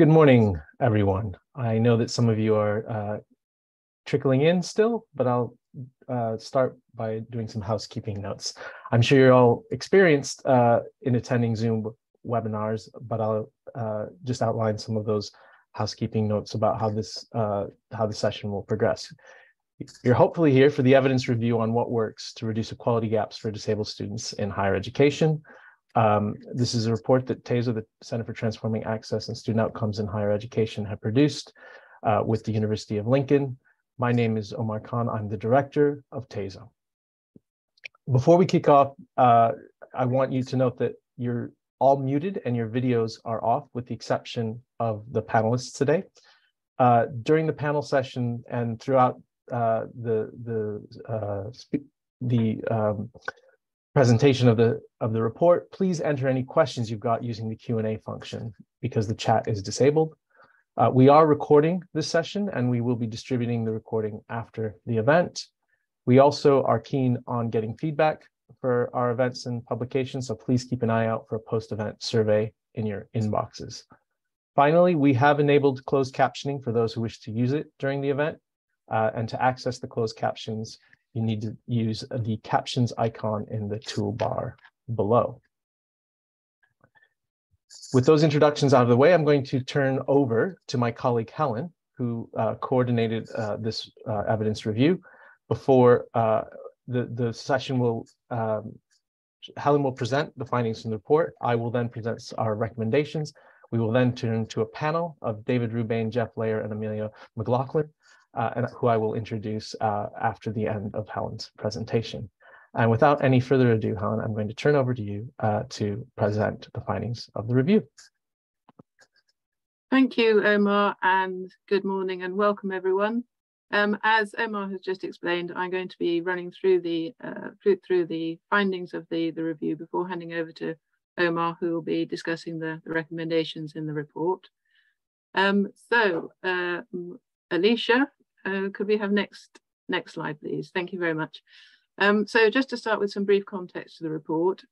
Good morning, everyone. I know that some of you are trickling in still, but I'll start by doing some housekeeping notes. I'm sure you're all experienced in attending Zoom webinars, but I'll just outline some of those housekeeping notes about how the session will progress. You're hopefully here for the evidence review on what works to reduce equality gaps for disabled students in higher education. This is a report that TASO, the Center for Transforming Access and Student Outcomes in Higher Education, have produced with the University of Lincoln. My name is Omar Khan. I'm the director of TASO. Before we kick off, I want you to note that you're all muted and your videos are off with the exception of the panelists today. During the panel session and throughout the presentation of the report, please enter any questions you've got using the Q&A function because the chat is disabled. We are recording this session and we will be distributing the recording after the event. We also are keen on getting feedback for our events and publications, so please keep an eye out for a post-event survey in your inboxes. Finally, we have enabled closed captioning for those who wish to use it during the event, and to access the closed captions, you need to use the captions icon in the toolbar below. With those introductions out of the way, I'm going to turn over to my colleague Helen, who coordinated this evidence review. Before the session will, Helen will present the findings from the report. I will then present our recommendations. We will then turn to a panel of David Rubain, Jeff Layer, and Amelia McLaughlin, and who I will introduce after the end of Helen's presentation. And without any further ado, Helen, I'm going to turn over to you to present the findings of the review. Thank you, Omar, and good morning and welcome everyone. As Omar has just explained, I'm going to be running through the findings of the review before handing over to Omar, who will be discussing the recommendations in the report. Alicia, could we have next slide, please? Thank you very much. So just to start with some brief context to the report,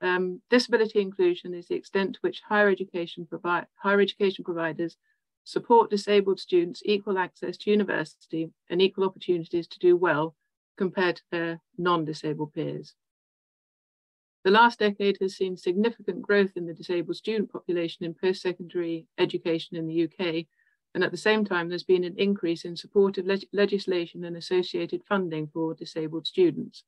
disability inclusion is the extent to which higher education providers support disabled students' equal access to university and equal opportunities to do well compared to their non-disabled peers. The last decade has seen significant growth in the disabled student population in post-secondary education in the UK, and at the same time, there's been an increase in supportive legislation and associated funding for disabled students.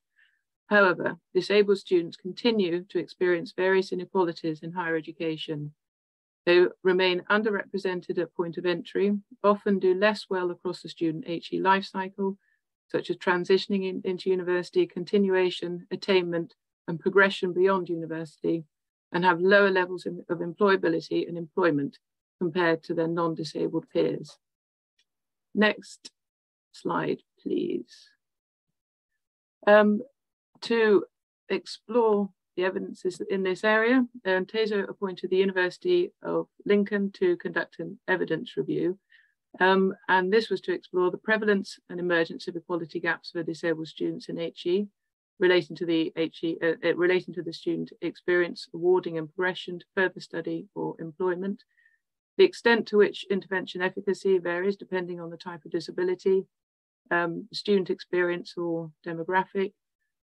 However, disabled students continue to experience various inequalities in higher education. They remain underrepresented at point of entry, often do less well across the student HE life cycle, such as transitioning into university, continuation, attainment, and progression beyond university, and have lower levels of employability and employment compared to their non-disabled peers. Next slide, please. To explore the evidence in this area, TASO appointed the University of Lincoln to conduct an evidence review. And this was to explore the prevalence and emergence of equality gaps for disabled students in HE, relating to the student experience, awarding and progression to further study or employment, the extent to which intervention efficacy varies depending on the type of disability, student experience or demographic,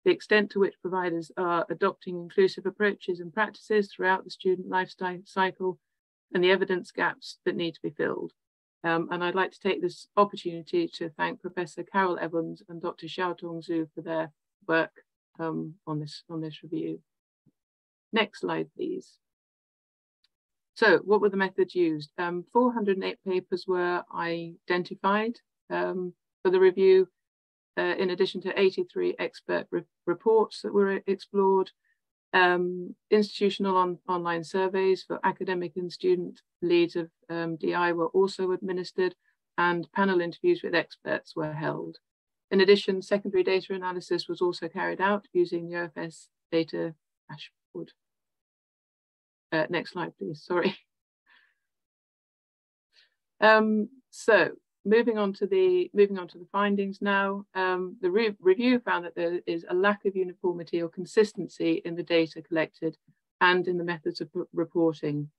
the extent to which providers are adopting inclusive approaches and practices throughout the student lifestyle cycle, and the evidence gaps that need to be filled. And I'd like to take this opportunity to thank Professor Carol Evans and Dr. Xiaotong Zhu for their work on this review. Next slide, please. So what were the methods used? 408 papers were identified for the review, in addition to 83 expert reports that were explored. Institutional online surveys for academic and student leads of DI were also administered, and panel interviews with experts were held. In addition, secondary data analysis was also carried out using the OFS data dashboard. Next slide, please. Sorry. So moving on to the findings now. The review found that there is a lack of uniformity or consistency in the data collected and in the methods of reporting.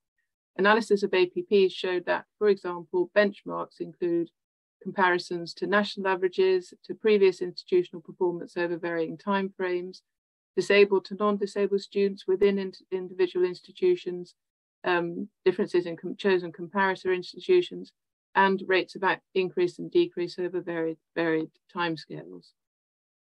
Analysis of APPs showed that, for example, benchmarks include comparisons to national averages, to previous institutional performance over varying timeframes, disabled to non-disabled students within individual institutions, differences in chosen comparator institutions, and rates of increase and decrease over varied timescales.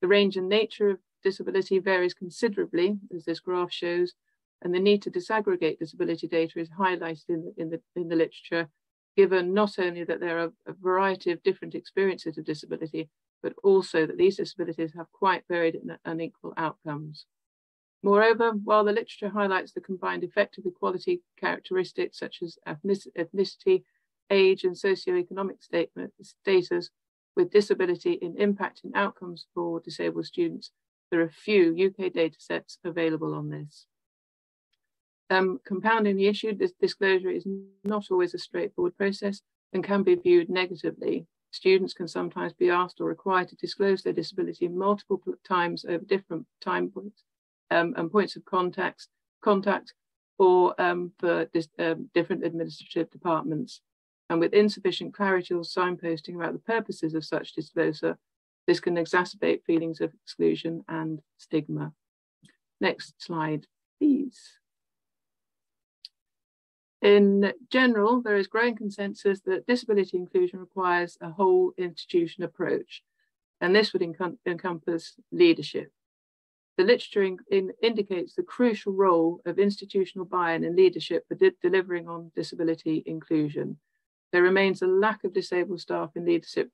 The range and nature of disability varies considerably, as this graph shows, and the need to disaggregate disability data is highlighted in the literature, given not only that there are a variety of different experiences of disability, but also that these disabilities have quite varied and unequal outcomes. Moreover, while the literature highlights the combined effect of equality characteristics such as ethnicity, age, and socioeconomic status with disability in impacting outcomes for disabled students, there are few UK data sets available on this. Compounding the issue, this disclosure is not always a straightforward process and can be viewed negatively. Students can sometimes be asked or required to disclose their disability multiple times over different time points and points of contact or for different administrative departments. And with insufficient clarity or signposting about the purposes of such disclosure, this can exacerbate feelings of exclusion and stigma. Next slide, please. In general, there is growing consensus that disability inclusion requires a whole institution approach, and this would encompass leadership. The literature indicates the crucial role of institutional buy-in and leadership for delivering on disability inclusion. There remains a lack of disabled staff in leadership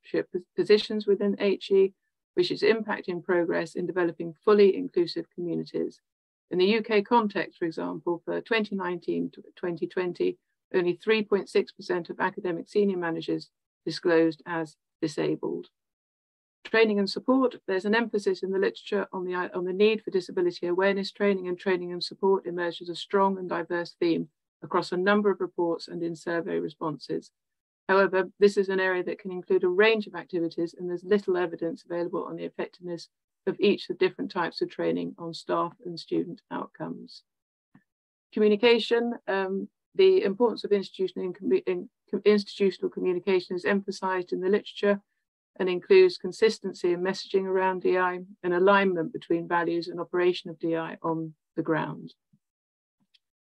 positions within HE, which is impacting progress in developing fully inclusive communities. In the UK context, for example, for 2019 to 2020, only 3.6% of academic senior managers disclosed as disabled. Training and support, there's an emphasis in the literature on the need for disability awareness training, and training and support emerged as a strong and diverse theme across a number of reports and in survey responses. However, this is an area that can include a range of activities, and there's little evidence available on the effectiveness of each of the different types of training on staff and student outcomes. Communication, the importance of institutional communication is emphasised in the literature and includes consistency in messaging around DI and alignment between values and operation of DI on the ground.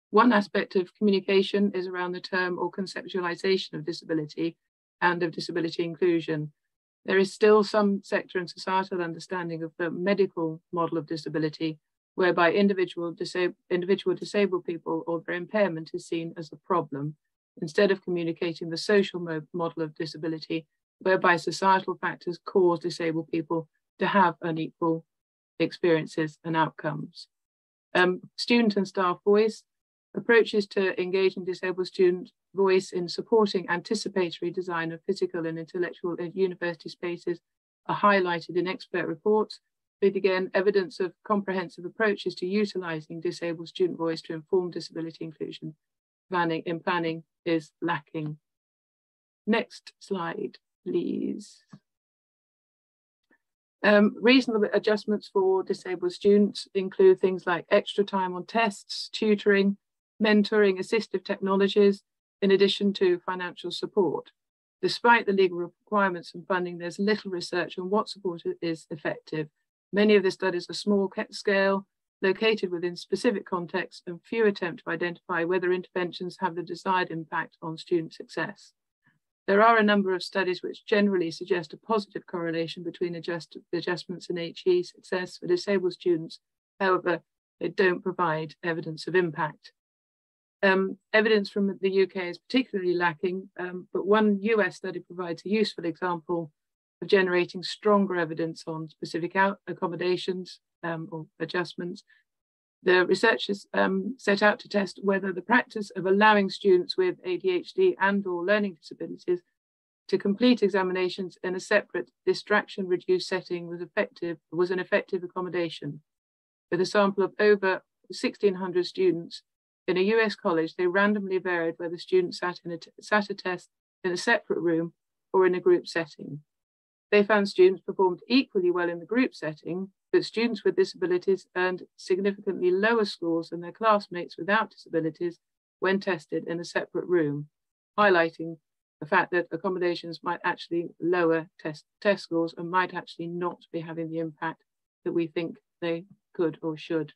One aspect of communication is around the term or conceptualization of disability and of disability inclusion. There is still some sector and societal understanding of the medical model of disability, whereby individual disabled people or their impairment is seen as a problem, instead of communicating the social model of disability, whereby societal factors cause disabled people to have unequal experiences and outcomes. Student and staff voice. Approaches to engaging disabled student voice in supporting anticipatory design of physical and intellectual university spaces are highlighted in expert reports, but again, evidence of comprehensive approaches to utilising disabled student voice to inform disability inclusion planning is lacking. Next slide, please. Reasonable adjustments for disabled students include things like extra time on tests, tutoring, mentoring, assistive technologies, in addition to financial support. Despite the legal requirements and funding, there's little research on what support is effective. Many of the studies are small scale, located within specific contexts, and few attempt to identify whether interventions have the desired impact on student success. There are a number of studies which generally suggest a positive correlation between adjustments in HE success for disabled students. However, they don't provide evidence of impact. Evidence from the UK is particularly lacking, but one US study provides a useful example of generating stronger evidence on specific accommodations or adjustments. The researchers set out to test whether the practice of allowing students with ADHD and/or learning disabilities to complete examinations in a separate distraction-reduced setting was an effective accommodation. With a sample of over 1,600 students, in a US college, they randomly varied whether students sat a test in a separate room or in a group setting. They found students performed equally well in the group setting, but students with disabilities earned significantly lower scores than their classmates without disabilities when tested in a separate room, highlighting the fact that accommodations might actually lower test scores and might actually not be having the impact that we think they could or should.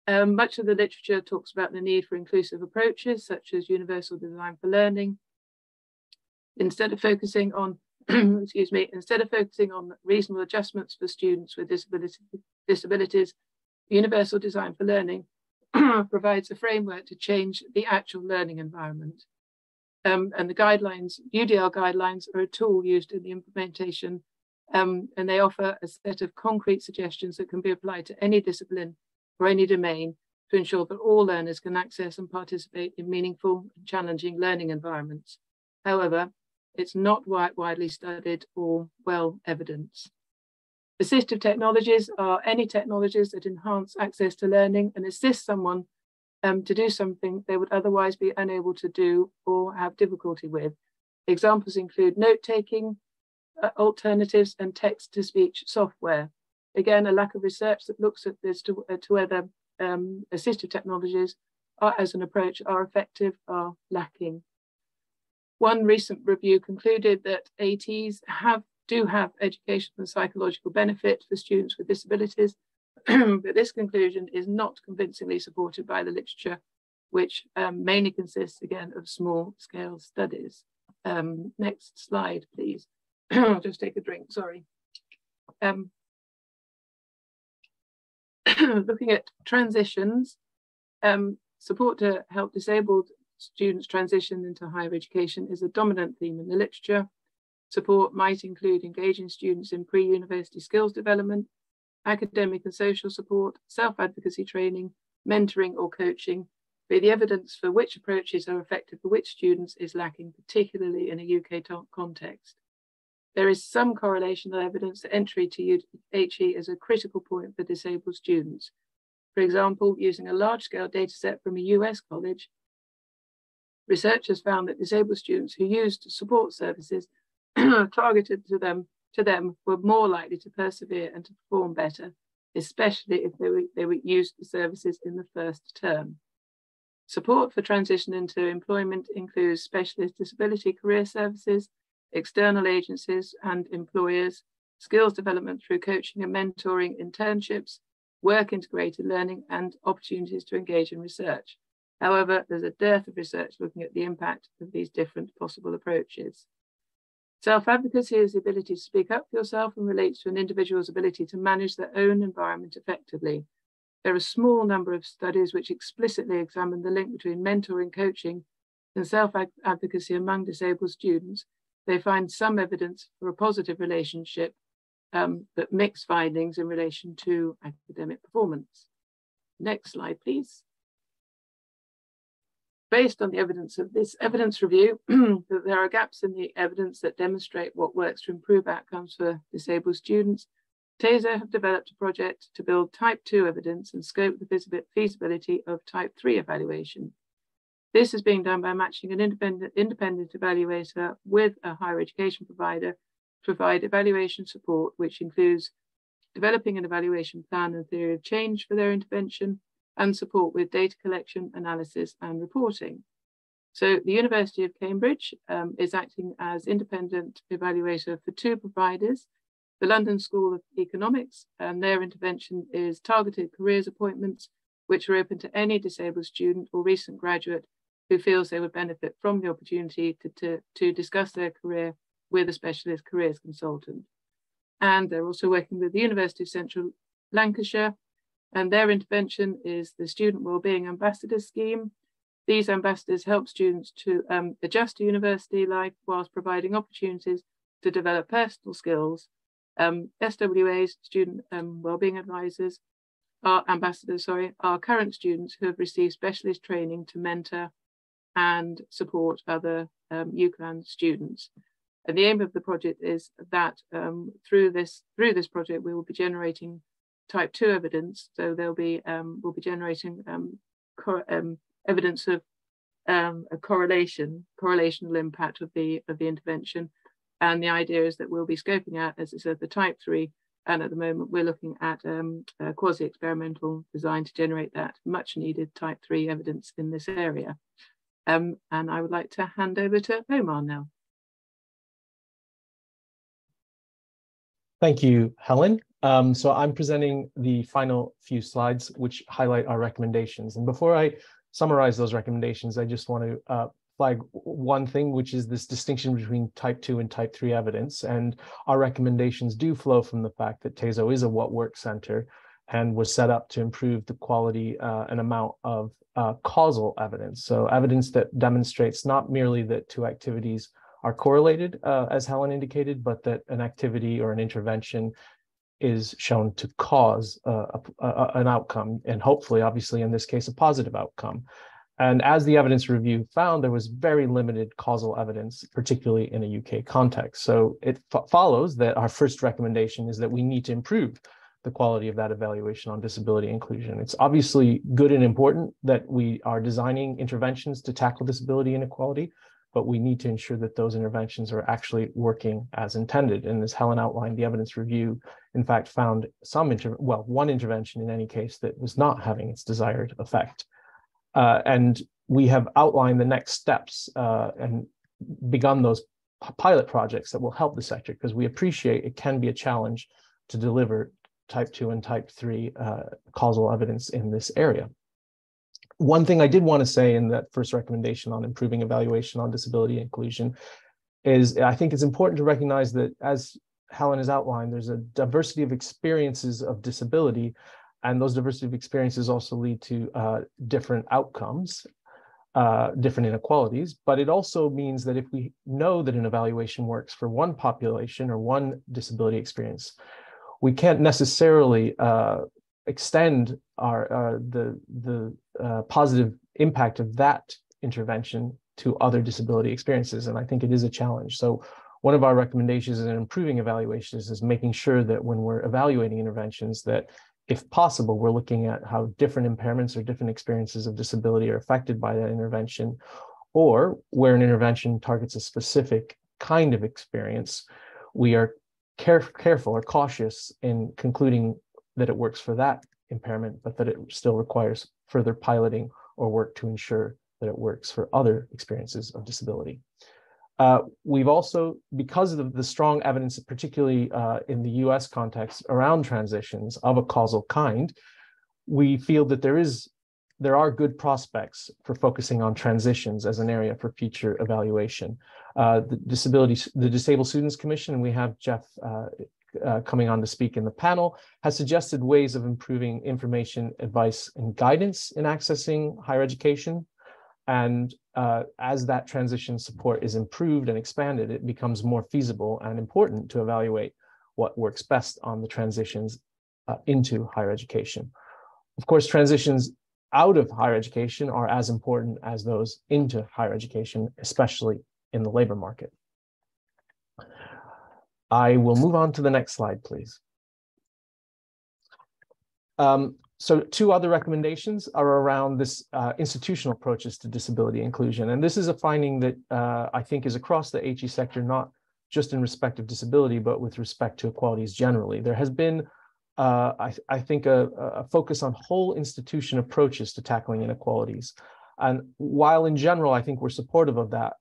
Much of the literature talks about the need for inclusive approaches, such as universal design for learning. Instead of focusing on, instead of focusing on reasonable adjustments for students with disabilities, universal design for learning provides a framework to change the actual learning environment. And the guidelines, UDL guidelines, are a tool used in the implementation, and they offer a set of concrete suggestions that can be applied to any discipline or any domain to ensure that all learners can access and participate in meaningful and challenging learning environments. However, it's not widely studied or well evidenced. Assistive technologies are any technologies that enhance access to learning and assist someone to do something they would otherwise be unable to do or have difficulty with. Examples include note-taking alternatives and text-to-speech software. Again, a lack of research that looks at this to whether assistive technologies as an approach are effective are lacking. One recent review concluded that ATs do have educational and psychological benefit for students with disabilities, but this conclusion is not convincingly supported by the literature, which mainly consists, again, of small-scale studies. Next slide, please. I'll just take a drink, sorry. Looking at transitions, support to help disabled students transition into higher education is a dominant theme in the literature. Support might include engaging students in pre-university skills development, academic and social support, self-advocacy training, mentoring or coaching, but the evidence for which approaches are effective for which students is lacking, particularly in a UK context. There is some correlation of evidence that entry to HE is a critical point for disabled students. For example, using a large-scale dataset from a US college, researchers found that disabled students who used support services targeted to them were more likely to persevere and to perform better, especially if they were used the services in the first term. Support for transition into employment includes specialist disability career services, external agencies and employers, skills development through coaching and mentoring, internships, work-integrated learning, and opportunities to engage in research. However, there's a dearth of research looking at the impact of these different possible approaches. Self-advocacy is the ability to speak up for yourself and relates to an individual's ability to manage their own environment effectively. There are a small number of studies which explicitly examine the link between mentoring, coaching, and self-advocacy among disabled students. They find some evidence for a positive relationship, but mixed findings in relation to academic performance. Next slide, please. Based on the evidence of this evidence review, that there are gaps in the evidence that demonstrate what works to improve outcomes for disabled students, TASO have developed a project to build type 2 evidence and scope the feasibility of type 3 evaluation. This is being done by matching an independent evaluator with a higher education provider to provide evaluation support, which includes developing an evaluation plan and theory of change for their intervention, and support with data collection, analysis, and reporting. So the University of Cambridge is acting as independent evaluator for two providers, the London School of Economics, and their intervention is targeted careers appointments, which are open to any disabled student or recent graduate who feels they would benefit from the opportunity to discuss their career with a specialist careers consultant. And they're also working with the University of Central Lancashire, and their intervention is the Student Wellbeing Ambassador Scheme. These ambassadors help students to adjust to university life whilst providing opportunities to develop personal skills. SWAs, Student Wellbeing Advisors, ambassadors, are current students who have received specialist training to mentor and support other UCLan students. And the aim of the project is that through this project, we will be generating type 2 evidence. So we'll be generating evidence of a correlational impact of the intervention. And the idea is that we'll be scoping out, as I said, the type 3 And at the moment, we're looking at a quasi-experimental design to generate that much needed type 3 evidence in this area. And I would like to hand over to Omar now. Thank you, Helen. So I'm presenting the final few slides, which highlight our recommendations. And before I summarize those recommendations, I just want to flag one thing, which is this distinction between type 2 and type 3 evidence. And our recommendations do flow from the fact that TASO is a what works center and was set up to improve the quality and amount of causal evidence. So evidence that demonstrates not merely that two activities are correlated, as Helen indicated, but that an activity or an intervention is shown to cause an outcome, and hopefully, obviously, in this case, a positive outcome. And as the evidence review found, there was very limited causal evidence, particularly in a UK context. So it follows that our first recommendation is that we need to improve the quality of that evaluation on disability inclusion. It's obviously good and important that we are designing interventions to tackle disability inequality, but we need to ensure that those interventions are actually working as intended. And as Helen outlined, the evidence review, in fact, found one intervention in any case that was not having its desired effect. And we have outlined the next steps and begun those pilot projects that will help the sector, because we appreciate it can be a challenge to deliver type 2 and type 3 causal evidence in this area. One thing I did want to say in that first recommendation on improving evaluation on disability inclusion is I think it's important to recognize that, as Helen has outlined, there's a diversity of experiences of disability, and those diversity of experiences also lead to different outcomes, different inequalities. But it also means that if we know that an evaluation works for one population or one disability experience, we can't necessarily extend the positive impact of that intervention to other disability experiences. And I think it is a challenge. So one of our recommendations in improving evaluations is making sure that when we're evaluating interventions, that if possible, we're looking at how different impairments or different experiences of disability are affected by that intervention, or where an intervention targets a specific kind of experience, we are careful or cautious in concluding that it works for that impairment, but that it still requires further piloting or work to ensure that it works for other experiences of disability. We've also, because of the strong evidence, particularly in the US context around transitions of a causal kind, we feel that there are good prospects for focusing on transitions as an area for future evaluation. The Disabled Students Commission, and we have Jeff coming on to speak in the panel, has suggested ways of improving information, advice, and guidance in accessing higher education. And as that transition support is improved and expanded, it becomes more feasible and important to evaluate what works best on the transitions into higher education. Of course, transitions out of higher education are as important as those into higher education, especially in the labor market. I will move on to the next slide, please. So two other recommendations are around this institutional approaches to disability inclusion. And this is a finding that I think is across the HE sector, not just in respect of disability, but with respect to equalities generally. There has been, I think, a focus on whole institution approaches to tackling inequalities. And while in general, I think we're supportive of that,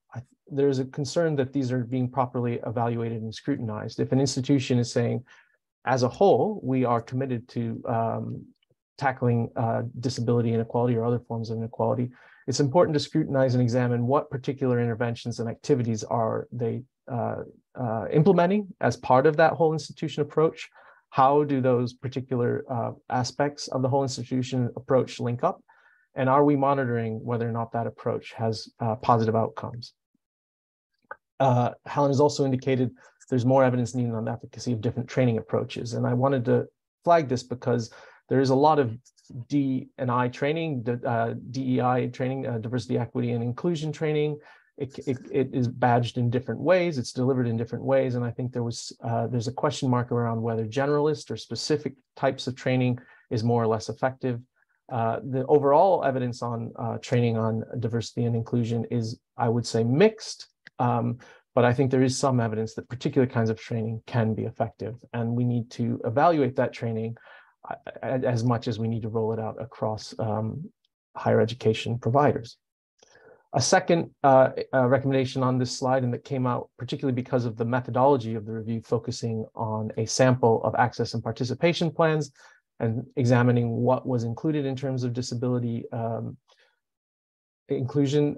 there's a concern that these are being properly evaluated and scrutinized. If an institution is saying, as a whole, we are committed to tackling disability inequality or other forms of inequality, it's important to scrutinize and examine what particular interventions and activities are they implementing as part of that whole institution approach. How do those particular aspects of the whole institution approach link up? And are we monitoring whether or not that approach has positive outcomes? Helen has also indicated there's more evidence needed on the efficacy of different training approaches. And I wanted to flag this because there is a lot of D&I training, DEI training, diversity, equity, and inclusion training. It is badged in different ways. It's delivered in different ways. And I think there's a question mark around whether generalist or specific types of training is more or less effective. The overall evidence on training on diversity and inclusion is, I would say, mixed. But I think there is some evidence that particular kinds of training can be effective, and we need to evaluate that training as much as we need to roll it out across higher education providers. A second recommendation on this slide, and that came out particularly because of the methodology of the review, focusing on a sample of access and participation plans and examining what was included in terms of disability inclusion.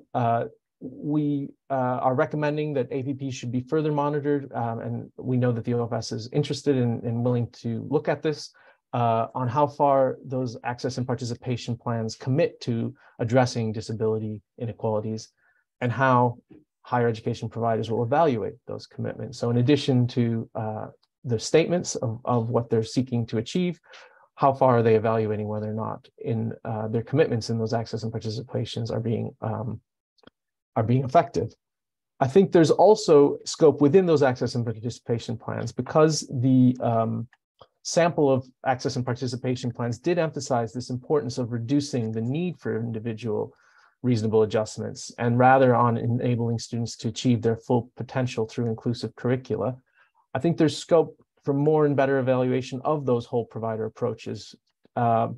We are recommending that APP should be further monitored, and we know that the OFS is interested and willing to look at this on how far those access and participation plans commit to addressing disability inequalities, and how higher education providers will evaluate those commitments. So in addition to the statements of what they're seeking to achieve, how far are they evaluating whether or not in their commitments in those access and participations are being effective. I think there's also scope within those access and participation plans, because the sample of access and participation plans did emphasize this importance of reducing the need for individual reasonable adjustments, and rather on enabling students to achieve their full potential through inclusive curricula. I think there's scope for more and better evaluation of those whole provider approaches to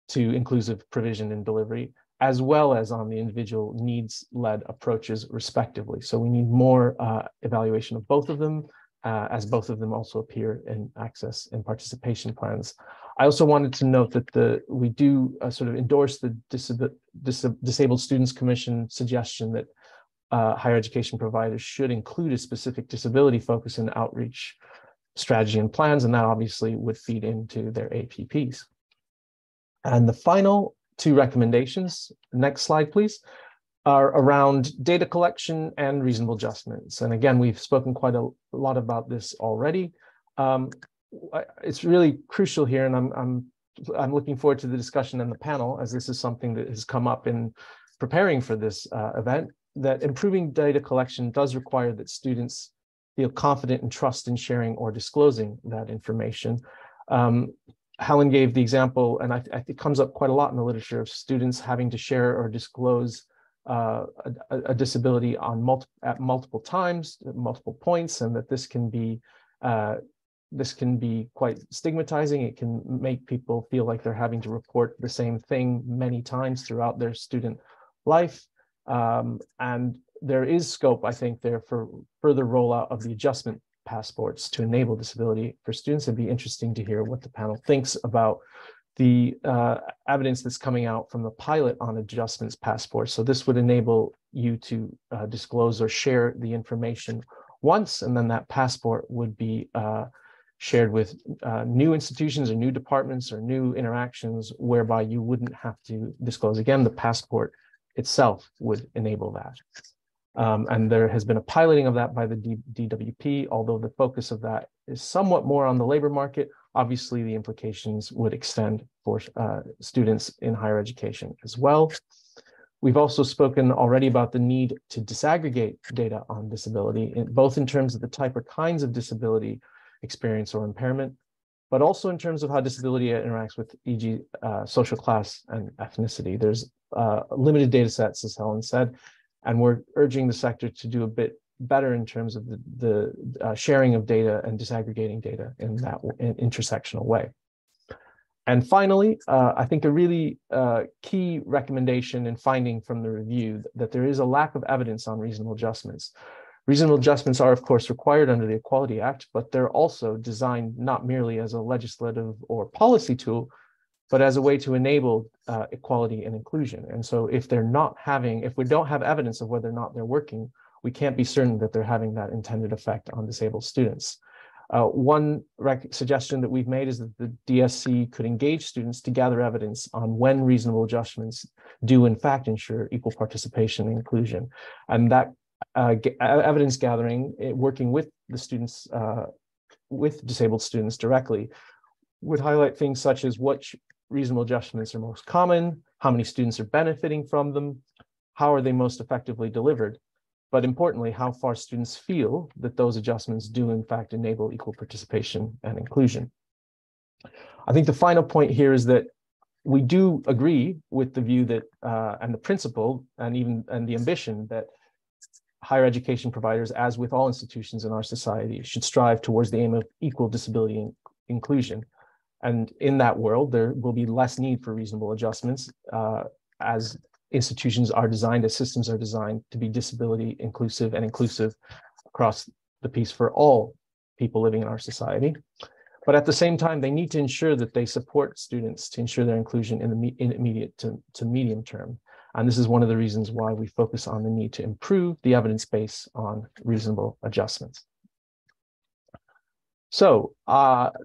inclusive provision and delivery, as well as on the individual needs-led approaches respectively. So we need more evaluation of both of them, as both of them also appear in access and participation plans. I also wanted to note that we do sort of endorse the Disabled Students Commission suggestion that higher education providers should include a specific disability focus in outreach strategy and plans, and that obviously would feed into their APPs. And the final two recommendations, next slide please, are around data collection and reasonable adjustments. And again, we've spoken quite a lot about this already. It's really crucial here, and I'm looking forward to the discussion in the panel, as this is something that has come up in preparing for this event, that improving data collection does require that students feel confident and trust in sharing or disclosing that information. Helen gave the example, and I think it comes up quite a lot in the literature, of students having to share or disclose a disability at multiple times, at multiple points, and that this can be quite stigmatizing. It can make people feel like they're having to report the same thing many times throughout their student life. And there is scope, I think, there for further rollout of the adjustment passports to enable disability for students. It'd be interesting to hear what the panel thinks about the evidence that's coming out from the pilot on adjustments passports. So this would enable you to disclose or share the information once, and then that passport would be shared with new institutions or new departments or new interactions, whereby you wouldn't have to disclose again. The passport itself would enable that. And there has been a piloting of that by the DWP, although the focus of that is somewhat more on the labor market. Obviously, the implications would extend for students in higher education as well. We've also spoken already about the need to disaggregate data on disability, both in terms of the type or kinds of disability experience or impairment, but also in terms of how disability interacts with, e.g., social class and ethnicity. There's limited data sets, as Helen said, and we're urging the sector to do a bit better in terms of the sharing of data and disaggregating data in that intersectional way. And finally, I think a really key recommendation and finding from the review that there is a lack of evidence on reasonable adjustments. Reasonable adjustments are, of course, required under the Equality Act, but they're also designed not merely as a legislative or policy tool, but as a way to enable equality and inclusion. And so if we don't have evidence of whether or not they're working, we can't be certain that they're having that intended effect on disabled students. One suggestion that we've made is that the DSC could engage students to gather evidence on when reasonable adjustments do in fact ensure equal participation and inclusion. And that evidence gathering, working with the students, with disabled students directly, would highlight things such as what reasonable adjustments are most common, how many students are benefiting from them, how are they most effectively delivered, but importantly, how far students feel that those adjustments do in fact enable equal participation and inclusion. I think the final point here is that we do agree with the view that, and the principle, and the ambition that higher education providers, as with all institutions in our society, should strive towards the aim of equal disability inclusion. And in that world, there will be less need for reasonable adjustments as institutions are designed, as systems are designed to be disability inclusive and inclusive across the piece for all people living in our society. But at the same time, they need to ensure that they support students to ensure their inclusion in the immediate to medium term. And this is one of the reasons why we focus on the need to improve the evidence base on reasonable adjustments. So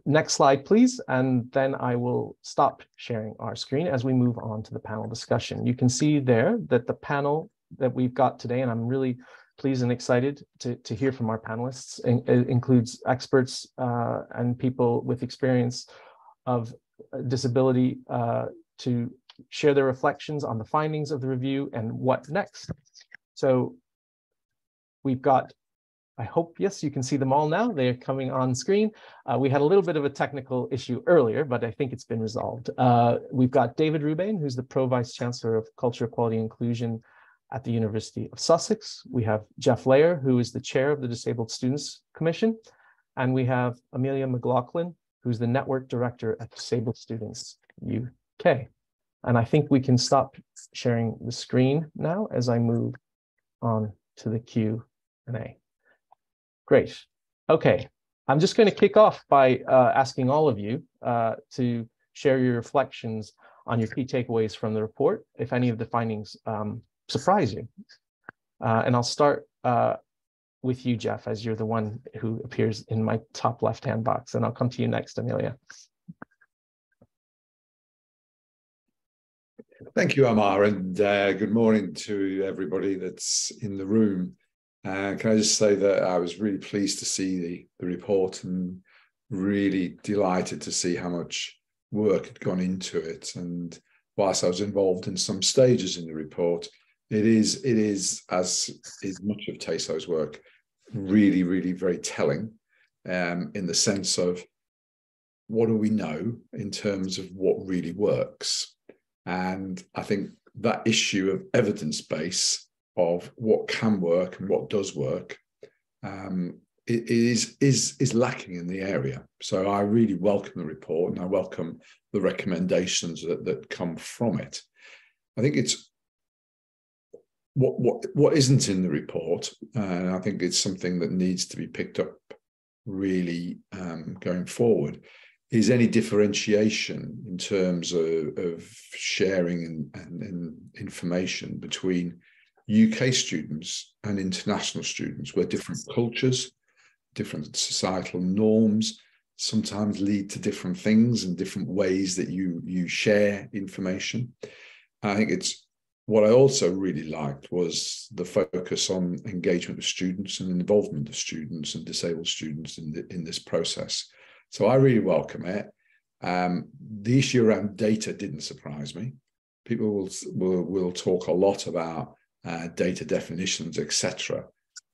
next slide, please. And then I will stop sharing our screen as we move on to the panel discussion. You can see there that the panel that we've got today, and I'm really pleased and excited to hear from our panelists, it includes experts and people with experience of disability to share their reflections on the findings of the review and what next. So we've got, I hope, yes, you can see them all now. They're coming on screen. We had a little bit of a technical issue earlier, but I think it's been resolved. We've got David Rubain, who's the Pro Vice Chancellor of Culture, Equality, and Inclusion at the University of Sussex. We have Jeff Layer, who is the chair of the Disabled Students Commission. And we have Amelia McLaughlin, who's the network director at Disabled Students UK. And I think we can stop sharing the screen now as I move on to the Q&A. Great. Okay. I'm just going to kick off by asking all of you to share your reflections on your key takeaways from the report, if any of the findings surprise you. And I'll start with you, Jeff, as you're the one who appears in my top left-hand box, and I'll come to you next, Amelia. Thank you, Amar, and good morning to everybody that's in the room. Can I just say that I was really pleased to see the report and really delighted to see how much work had gone into it. And whilst I was involved in some stages in the report, it is, as is much of TASO's work, really, really very telling in the sense of what do we know in terms of what really works. And I think that issue of evidence base of what can work and what does work it is lacking in the area. So I really welcome the report and I welcome the recommendations that come from it. I think it's what isn't in the report, and I think it's something that needs to be picked up really going forward, is any differentiation in terms of sharing and information between UK students and international students, where different cultures, different societal norms sometimes lead to different things and different ways that you share information. I think it's what I also really liked was the focus on engagement of students and involvement of students and disabled students in this process. So I really welcome it. The issue around data didn't surprise me. People will talk a lot about data definitions, etc.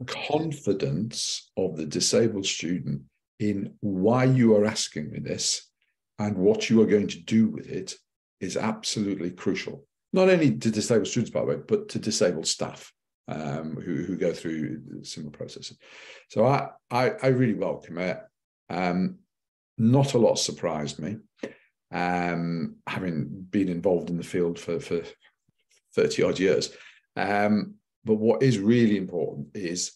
Confidence of the disabled student in why you are asking me this and what you are going to do with it is absolutely crucial. Not only to disabled students, by the way, but to disabled staff who go through similar processes. So I really welcome it. Not a lot surprised me, having been involved in the field for 30 odd years. But what is really important is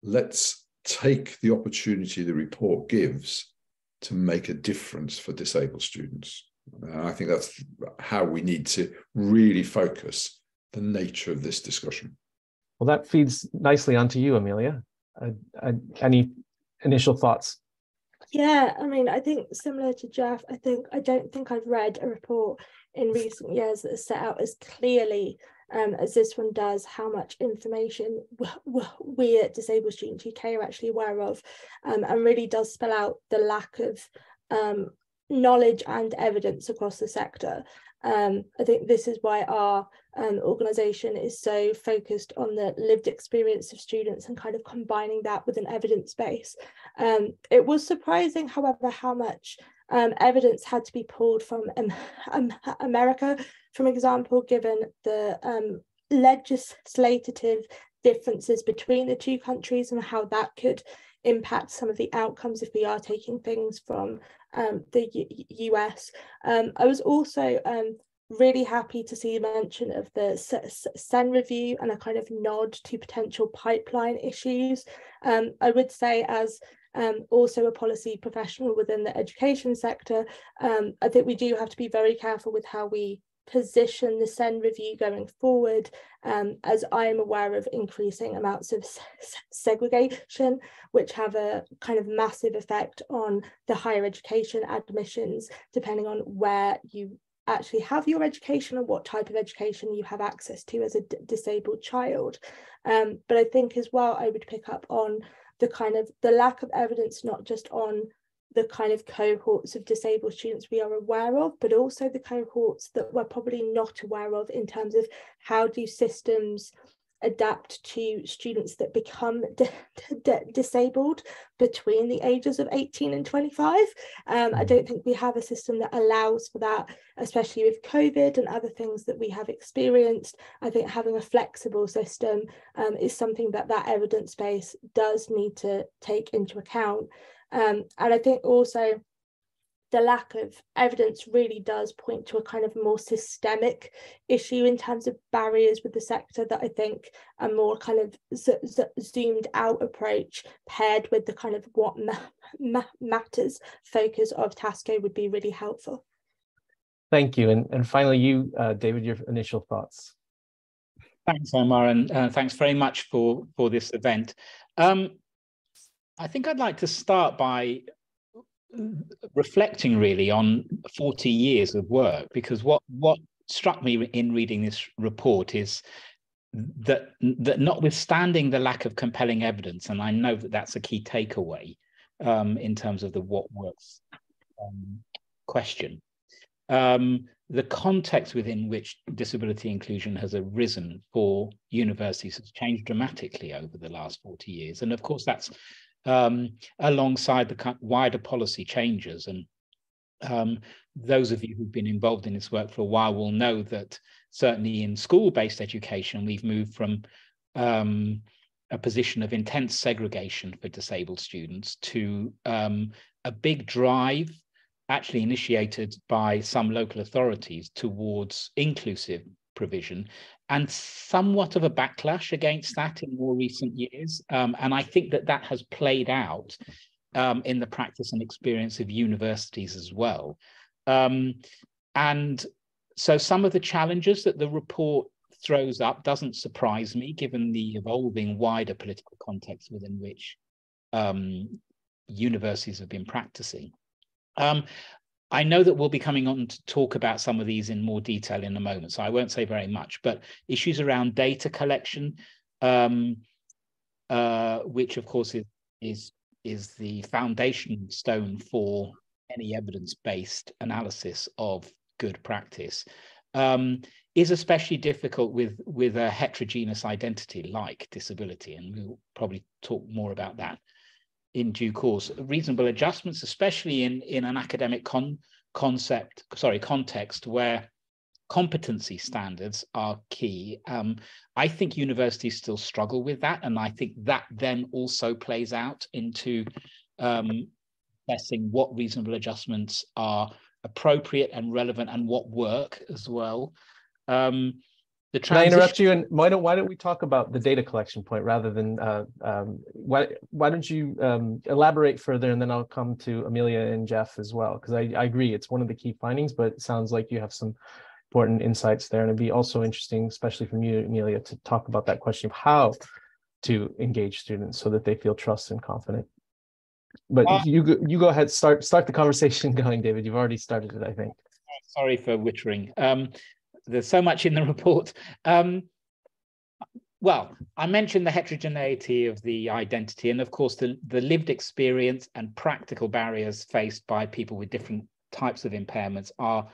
let's take the opportunity the report gives to make a difference for disabled students. I think that's how we need to really focus the nature of this discussion. Well, that feeds nicely onto you, Amelia. Any initial thoughts? Yeah, I mean, I think similar to Jeff, I don't think I've read a report in recent years that has set out as clearly as this one does how much information we at Disabled Students UK are actually aware of, and really does spell out the lack of knowledge and evidence across the sector. I think this is why our organisation is so focused on the lived experience of students and kind of combining that with an evidence base. It was surprising, however, how much evidence had to be pulled from America, for example, given the legislative differences between the two countries and how that could impact some of the outcomes if we are taking things from the US. I was also really happy to see mention of the SEN review and a kind of nod to potential pipeline issues. I would say, as also a policy professional within the education sector, I think we do have to be very careful with how we position the SEN review going forward, as I am aware of increasing amounts of segregation, which have a kind of massive effect on the higher education admissions, depending on where you actually have your education and what type of education you have access to as a disabled child. But I think as well, I would pick up on the lack of evidence, not just on the kind of cohorts of disabled students we are aware of, but also the cohorts that we're probably not aware of, in terms of how do systems adapt to students that become disabled between the ages of 18 and 25. I don't think we have a system that allows for that, especially with COVID and other things that we have experienced. I think having a flexible system is something that evidence base does need to take into account. And I think also the lack of evidence really does point to a kind of more systemic issue in terms of barriers with the sector, that I think a more kind of zoomed out approach paired with the kind of what matters focus of TASO would be really helpful. Thank you. And finally, you, David, your initial thoughts. Thanks, Omar, and thanks very much for this event. I think I'd like to start by reflecting really on 40 years of work, because what struck me in reading this report is that notwithstanding the lack of compelling evidence, and I know that that's a key takeaway in terms of the what works question, the context within which disability inclusion has arisen for universities has changed dramatically over the last 40 years. And of course, that's alongside the wider policy changes. And those of you who've been involved in this work for a while will know that certainly in school-based education, we've moved from a position of intense segregation for disabled students to a big drive, actually initiated by some local authorities, towards inclusive provision, and somewhat of a backlash against that in more recent years. And I think that has played out in the practice and experience of universities as well. And so some of the challenges that the report throws up doesn't surprise me, given the evolving wider political context within which universities have been practicing. I know that we'll be coming on to talk about some of these in more detail in a moment, so I won't say very much, but issues around data collection, which of course is the foundation stone for any evidence-based analysis of good practice, is especially difficult with a heterogeneous identity like disability, and we'll probably talk more about that in due course. Reasonable adjustments, especially in an academic context where competency standards are key. I think universities still struggle with that, and I think that then also plays out into assessing what reasonable adjustments are appropriate and relevant and what work as well. Can I interrupt you? And why don't we talk about the data collection point rather than why don't you elaborate further, and then I'll come to Amelia and Jeff as well, because I agree it's one of the key findings, but it sounds like you have some important insights there, and it'd be also interesting, especially from you, Amelia, to talk about that question of how to engage students so that they feel trusted and confident. But you go ahead, start the conversation going, David. You've already started it, I think. Sorry for wittering. There's so much in the report. Well, I mentioned the heterogeneity of the identity, and of course the lived experience and practical barriers faced by people with different types of impairments are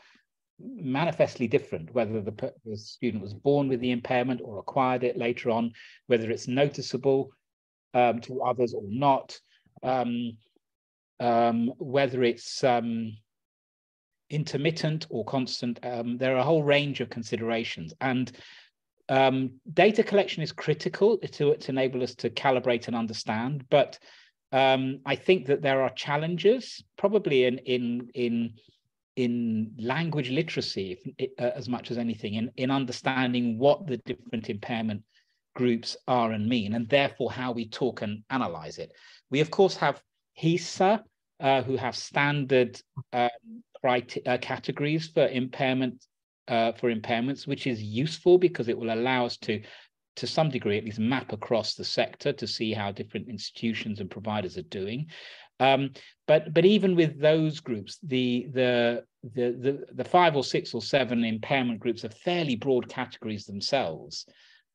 manifestly different, whether the student was born with the impairment or acquired it later on, whether it's noticeable to others or not, whether it's intermittent or constant. There are a whole range of considerations, and data collection is critical to enable us to calibrate and understand, but I think that there are challenges probably in language literacy as much as anything, in understanding what the different impairment groups are and mean, and therefore how we talk and analyze it. We of course have HESA, who have standard categories for impairments, which is useful because it will allow us to some degree at least map across the sector to see how different institutions and providers are doing. But even with those groups, the 5 or 6 or 7 impairment groups are fairly broad categories themselves.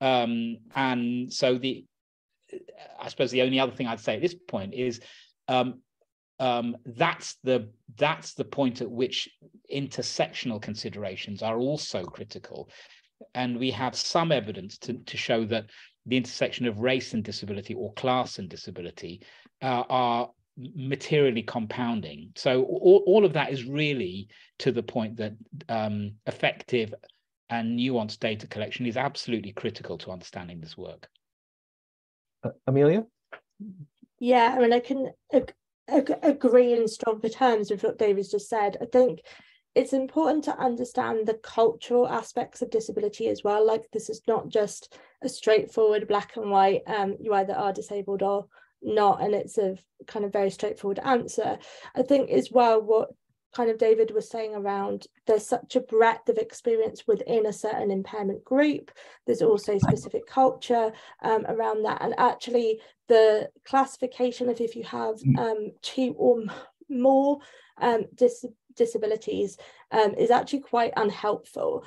And so I suppose the only other thing I'd say at this point is that's the point at which intersectional considerations are also critical. And we have some evidence to show that the intersection of race and disability or class and disability are materially compounding. So all of that is really to the point that effective and nuanced data collection is absolutely critical to understanding this work. Amelia? Yeah, I mean, I can agree in stronger terms with what David's just said. I think it's important to understand the cultural aspects of disability as well. Like, this is not just a straightforward black and white, you either are disabled or not, and it's a kind of very straightforward answer. I think as well what kind of David was saying around there's such a breadth of experience within a certain impairment group. There's also specific culture around that, and actually the classification of if you have 2 or more disabilities is actually quite unhelpful.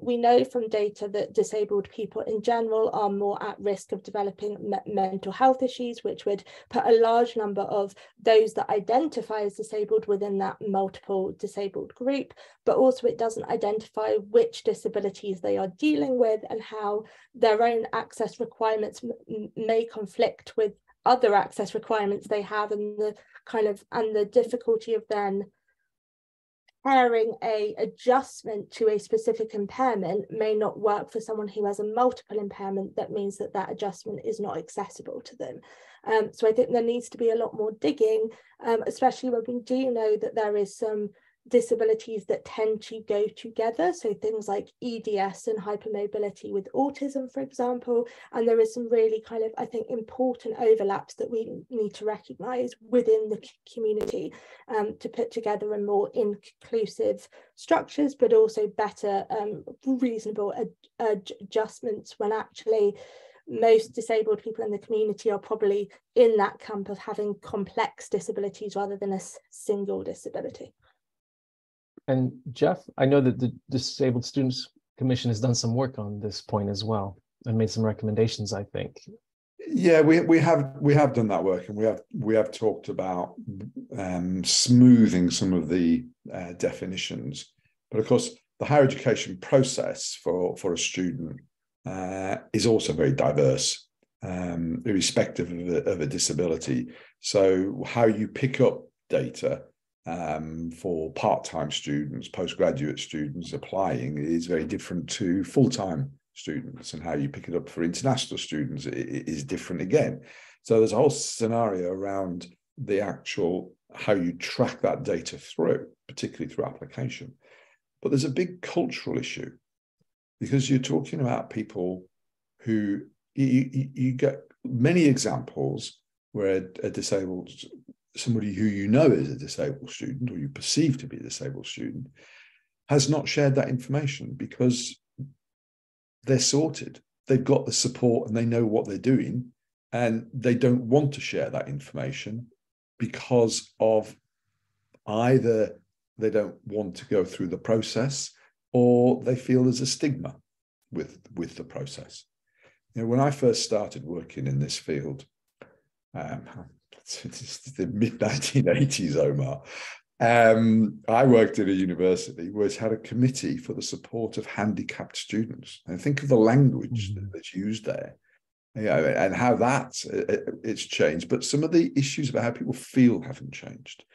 We know from data that disabled people in general are more at risk of developing mental health issues, which would put a large number of those that identify as disabled within that multiple disabled group, but also it doesn't identify which disabilities they are dealing with and how their own access requirements may conflict with other access requirements they have, and the difficulty of then pairing a adjustment to a specific impairment may not work for someone who has a multiple impairment. That means that that adjustment is not accessible to them. So I think there needs to be a lot more digging, especially when we do know that there is some disabilities that tend to go together, so things like EDS and hypermobility with autism, for example, and there is some really kind of, I think, important overlaps that we need to recognise within the community to put together a more inclusive structures, but also better reasonable adjustments when actually most disabled people in the community are probably in that camp of having complex disabilities rather than a single disability. And Jeff, I know that the Disabled Students Commission has done some work on this point as well and made some recommendations, I think. Yeah, we have done that work, and we have talked about smoothing some of the definitions. But of course, the higher education process for a student is also very diverse, irrespective of a disability. So how you pick up data for part-time students, postgraduate students applying is very different to full-time students, and how you pick it up for international students is different again. So there's a whole scenario around the actual how you track that data through, particularly through application. But there's a big cultural issue, because you're talking about people who you get many examples where a disabled, somebody who you know is a disabled student, or you perceive to be a disabled student, has not shared that information because they're sorted. They've got the support and they know what they're doing, and they don't want to share that information because of either they don't want to go through the process, or they feel there's a stigma with the process. You know, when I first started working in this field, it's the mid-1980s, Omar. I worked at a university which had a committee for the support of handicapped students. And think of the language that's used there, you know, and how it's changed. But some of the issues about how people feel haven't changed.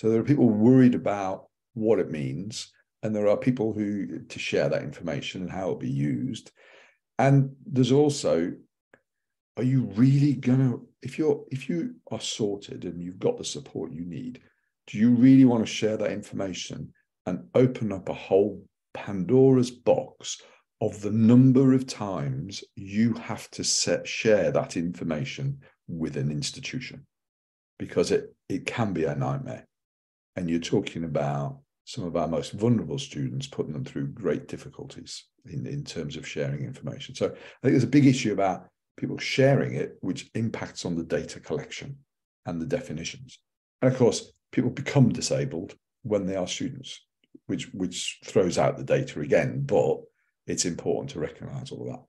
So there are people worried about what it means, and there are people who to share that information and how it'll be used. And there's also, are you really gonna, if you are sorted and you've got the support you need, do you really want to share that information and open up a whole Pandora's box of the number of times you have to share that information with an institution? Because it can be a nightmare. And you're talking about some of our most vulnerable students, putting them through great difficulties in terms of sharing information. So I think there's a big issue about people sharing it, which impacts on the data collection and the definitions. And of course, people become disabled when they are students, which throws out the data again, but it's important to recognize all of that.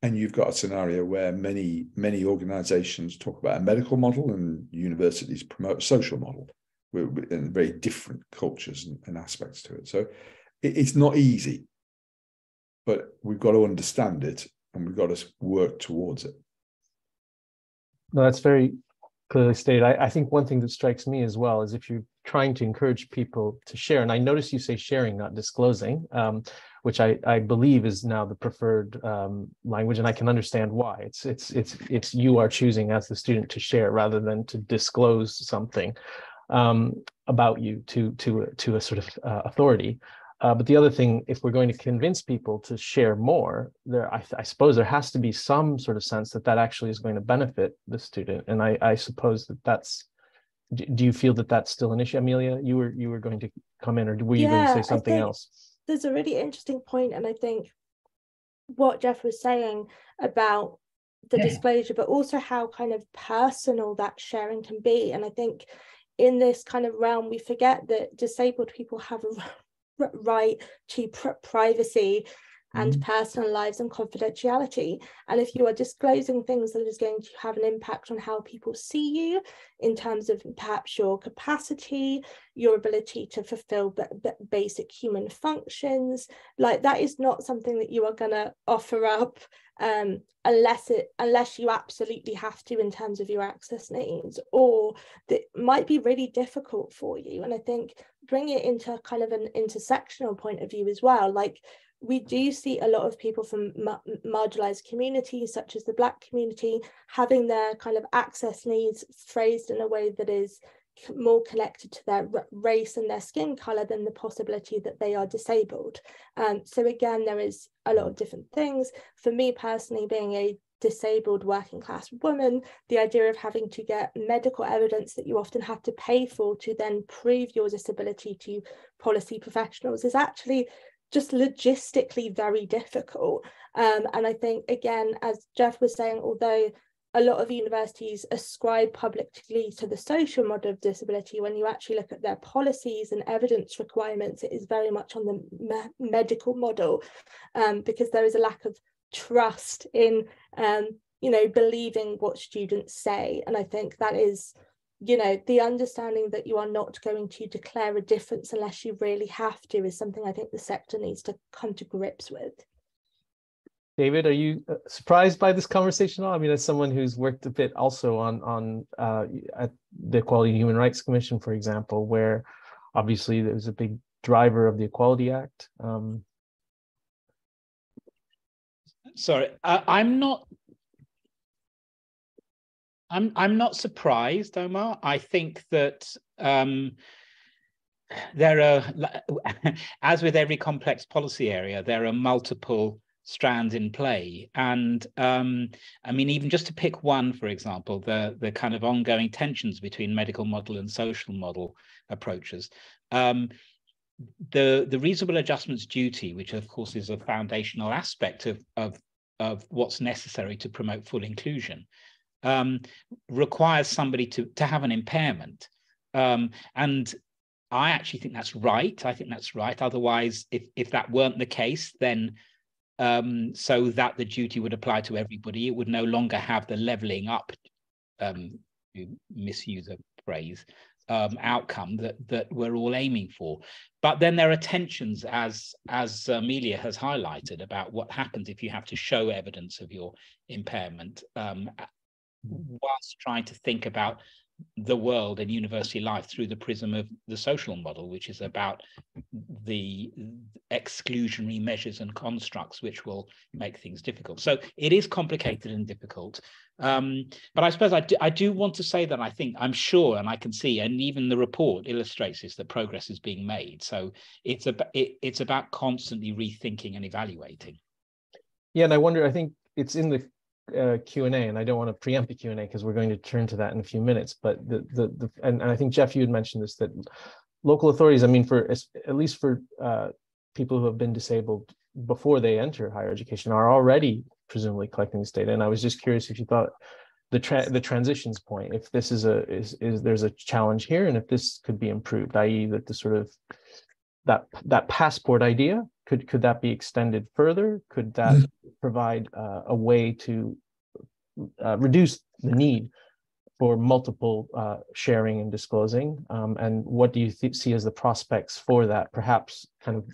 And you've got a scenario where many organizations talk about a medical model and universities promote a social model with very different cultures and aspects to it. So it's not easy, but we've got to understand it and we've got to work towards it. No, that's very clearly stated. I think one thing that strikes me as well is if you're trying to encourage people to share, and I notice you say sharing, not disclosing, which I believe is now the preferred language, and I can understand why. It's you are choosing as the student to share rather than to disclose something about you to a sort of authority. But the other thing, if we're going to convince people to share more, I suppose there has to be some sort of sense that actually is going to benefit the student. And I suppose that's. Do you feel that that's still an issue, Amelia? You were going to come in, or were you going to say something else? There's a really interesting point, and I think what Jeff was saying about the disclosure, but also how kind of personal that sharing can be. And I think in this kind of realm, we forget that disabled people have a right to privacy and personal lives and confidentiality. And if you are disclosing things that is going to have an impact on how people see you in terms of perhaps your capacity, your ability to fulfill basic human functions, like that is not something that you are going to offer up unless you absolutely have to in terms of your access needs, or that might be really difficult for you. And I think bring it into kind of an intersectional point of view as well. Like, we do see a lot of people from marginalized communities, such as the Black community, having their kind of access needs phrased in a way that is more connected to their race and their skin color than the possibility that they are disabled. So again, there is a lot of different things. For me personally, being a disabled working class woman, the idea of having to get medical evidence that you often have to pay for to then prove your disability to policy professionals is actually just logistically very difficult. And I think, again, as Jeff was saying, although a lot of universities ascribe publicly to the social model of disability, when you actually look at their policies and evidence requirements, it is very much on the medical model, because there is a lack of trust in, believing what students say. And I think that is, the understanding that you are not going to declare a difference unless you really have to is something I think the sector needs to come to grips with. David, are you surprised by this conversation? I mean, as someone who's worked a bit also on at the Equality and Human Rights Commission, for example, where obviously there's a big driver of the Equality Act. Sorry, I'm not surprised, Omar. I think that there are, as with every complex policy area, there are multiple strands in play. And I mean, even just to pick one, for example, the kind of ongoing tensions between medical model and social model approaches. The reasonable adjustments duty, which of course is a foundational aspect of what's necessary to promote full inclusion, requires somebody to have an impairment. And I actually think that's right. I think that's right. Otherwise, if that weren't the case, then so that the duty would apply to everybody, it would no longer have the leveling up, to misuse a phrase, outcome that we're all aiming for. But then there are tensions, as Amelia has highlighted, about what happens if you have to show evidence of your impairment, whilst trying to think about the world and university life through the prism of the social model, which is about the exclusionary measures and constructs which will make things difficult. So it is complicated and difficult. But I suppose I do want to say that I'm sure, and I can see, and even the report illustrates this, that progress is being made. So it's about constantly rethinking and evaluating. Yeah, and I wonder, I think it's in the Q&A, and I don't want to preempt the Q&A because we're going to turn to that in a few minutes, but and I think, Jeff, you had mentioned this, that local authorities, I mean, at least for people who have been disabled before they enter higher education, are already presumably collecting this data. And I was just curious if you thought the transitions point, if this is there's a challenge here, and if this could be improved, i.e. that the sort of that passport idea, could that be extended further? Could that provide a way to reduce the need for multiple sharing and disclosing? And what do you see as the prospects for that? Perhaps kind of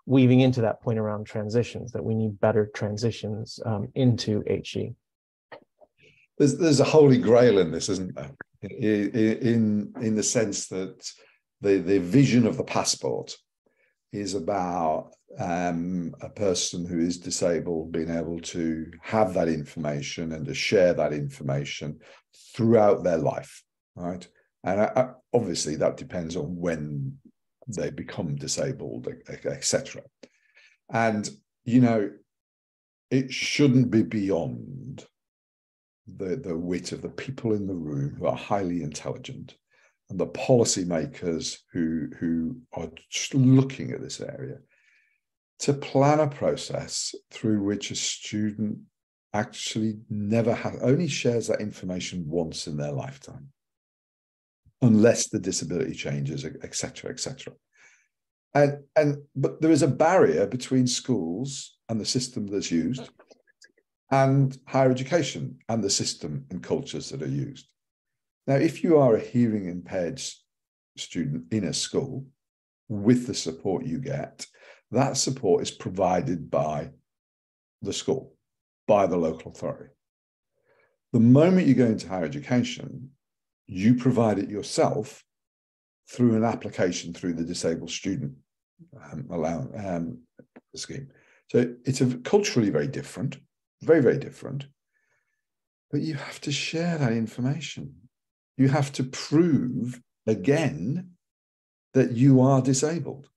weaving into that point around transitions, that we need better transitions into HE. There's a holy grail in this, isn't there? In the sense that the vision of the passport is about a person who is disabled being able to have that information and to share that information throughout their life, right? And obviously that depends on when they become disabled, etc. And, you know, it shouldn't be beyond the wit of the people in the room who are highly intelligent and the policymakers who are just looking at this area to plan a process through which a student actually only shares that information once in their lifetime, unless the disability changes, etc., etc. But there is a barrier between schools and the system that's used, and higher education and the system and cultures that are used. Now, if you are a hearing impaired student in a school, with the support you get, that support is provided by the school, by the local authority. The moment you go into higher education, you provide it yourself through an application through the disabled student scheme. So it's culturally very different, very, very different. But you have to share that information. You have to prove again that you are disabled.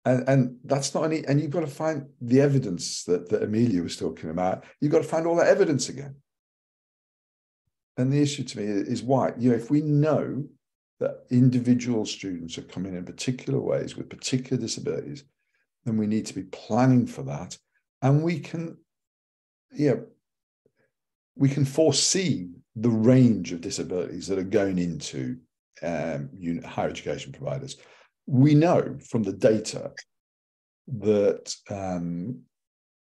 And that's not any, and you've got to find the evidence that Amelia was talking about. You've got to find all that evidence again. And the issue to me is why, if we know that individual students are coming in particular ways with particular disabilities, then we need to be planning for that. And we can foresee the range of disabilities that are going into higher education providers. We know from the data that the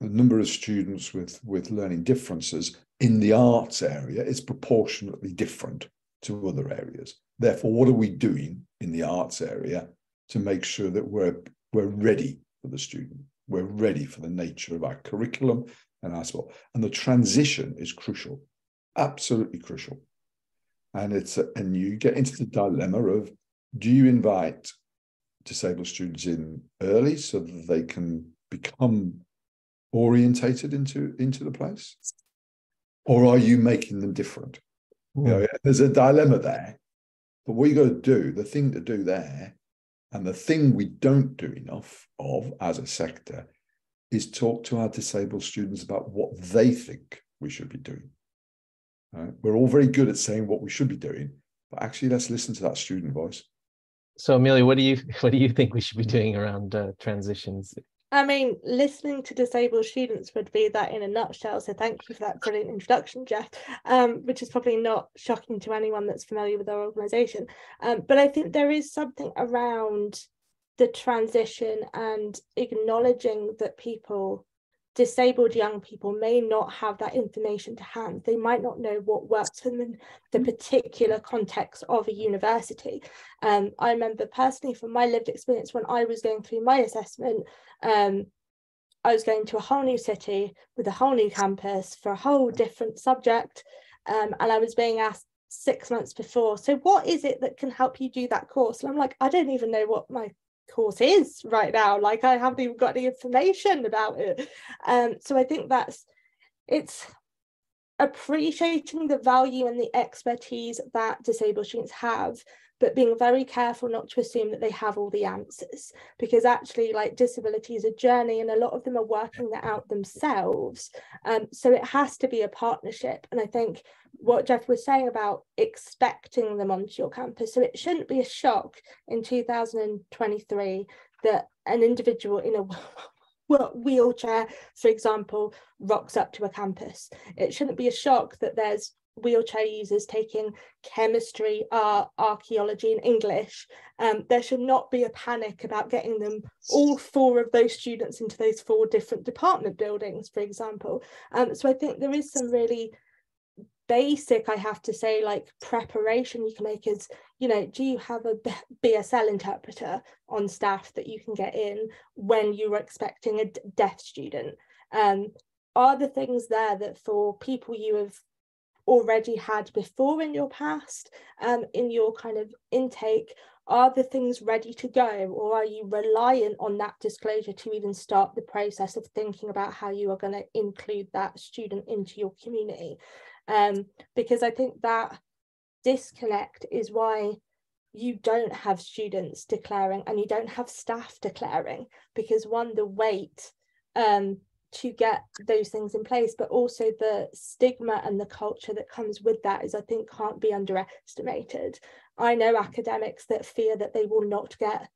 number of students with learning differences in the arts area is proportionately different to other areas. Therefore, what are we doing in the arts area to make sure that we're ready for the student? We're ready for the nature of our curriculum and our sport. And the transition is crucial, absolutely crucial. And and you get into the dilemma of, do you invite disabled students in early so that they can become orientated into the place? Or are you making them different? There's a dilemma there. But what you got to do, the thing to do there, and the thing we don't do enough of as a sector, is talk to our disabled students about what they think we should be doing. We're all very good at saying what we should be doing, but actually let's listen to that student voice. So Amelia, what do you think we should be doing around transitions? I mean, listening to disabled students would be that in a nutshell. So thank you for that brilliant introduction, Jeff, which is probably not shocking to anyone that's familiar with our organisation. But I think there is something around the transition and acknowledging that disabled young people may not have that information to hand. They might not know what works for them in the particular context of a university. I remember personally from my lived experience, when I was going through my assessment, I was going to a whole new city with a whole new campus for a whole different subject. And I was being asked 6 months before. So what is it that can help you do that course? And I'm like, I don't even know what my course is right now. Like, I haven't even got any information about it. So I think it's appreciating the value and the expertise that disabled students have, but being very careful not to assume that they have all the answers, because actually, like, disability is a journey and a lot of them are working that out themselves. So it has to be a partnership. And I think what Jeff was saying about expecting them onto your campus, so it shouldn't be a shock in 2023 that an individual in a wheelchair, for example, rocks up to a campus. It shouldn't be a shock that there's wheelchair users taking chemistry, art, archaeology and English. There should not be a panic about getting them, all 4 of those students, into those 4 different department buildings, for example. So I think there is some really basic, I have to say, like, preparation you can make. Is, you know, do you have a BSL interpreter on staff that you can get in when you were expecting a deaf student? Are the things there that for people you have already had before in your past, in your kind of intake, are the things ready to go, or are you reliant on that disclosure to even start the process of thinking about how you are going to include that student into your community? Because I think that disconnect is why you don't have students declaring and you don't have staff declaring, because one, the weight to get those things in place, but also the stigma and the culture that comes with that is, I think, can't be underestimated. I know academics that fear that they will not get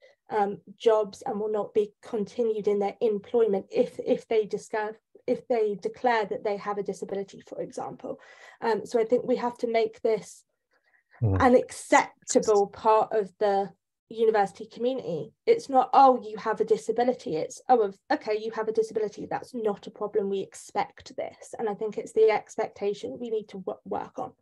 jobs and will not be continued in their employment if they declare that they have a disability, for example. So I think we have to make this an acceptable part of the university community. It's not, oh, you have a disability. It's, oh, okay, you have a disability. That's not a problem. We expect this. And I think it's the expectation we need to work on.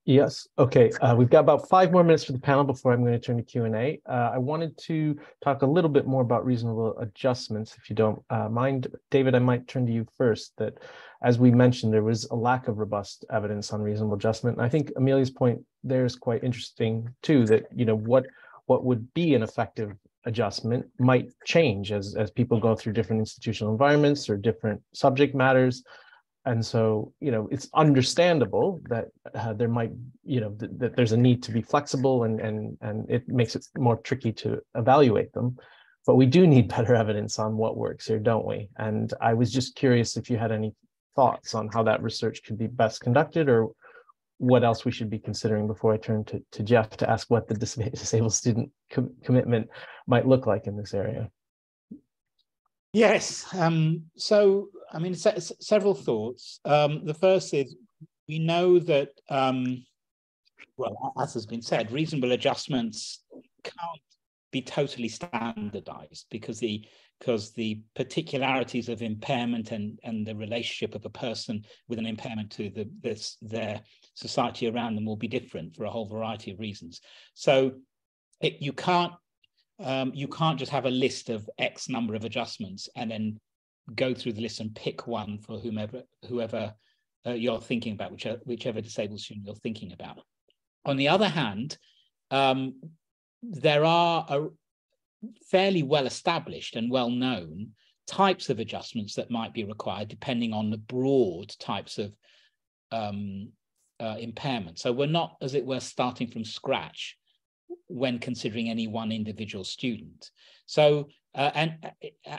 Yes. Okay. We've got about 5 more minutes for the panel before I'm going to turn to Q&A. I wanted to talk a little bit more about reasonable adjustments, if you don't mind. David, I might turn to you first. That, as we mentioned, there was a lack of robust evidence on reasonable adjustment. And I think Amelia's point there is quite interesting too, that, you know, what would be an effective adjustment might change as people go through different institutional environments or different subject matters. And so, you know, it's understandable that there might, you know, that there's a need to be flexible, and it makes it more tricky to evaluate them. But we do need better evidence on what works here, don't we? And I was just curious if you had any thoughts on how that research could be best conducted, or what else we should be considering before I turn to Jeff to ask what the disabled student commitment might look like in this area. Yes. So, I mean, several thoughts. The first is, we know that, well, as has been said, reasonable adjustments can't be totally standardized because the particularities of impairment and the relationship of a person with an impairment to their society around them will be different for a whole variety of reasons. So you can't just have a list of X number of adjustments and then go through the list and pick one for whoever you're thinking about, whichever disabled student you're thinking about. On the other hand, there are fairly well established and well known types of adjustments that might be required depending on the broad types of impairment. So we're not, as it were, starting from scratch when considering any one individual student. So and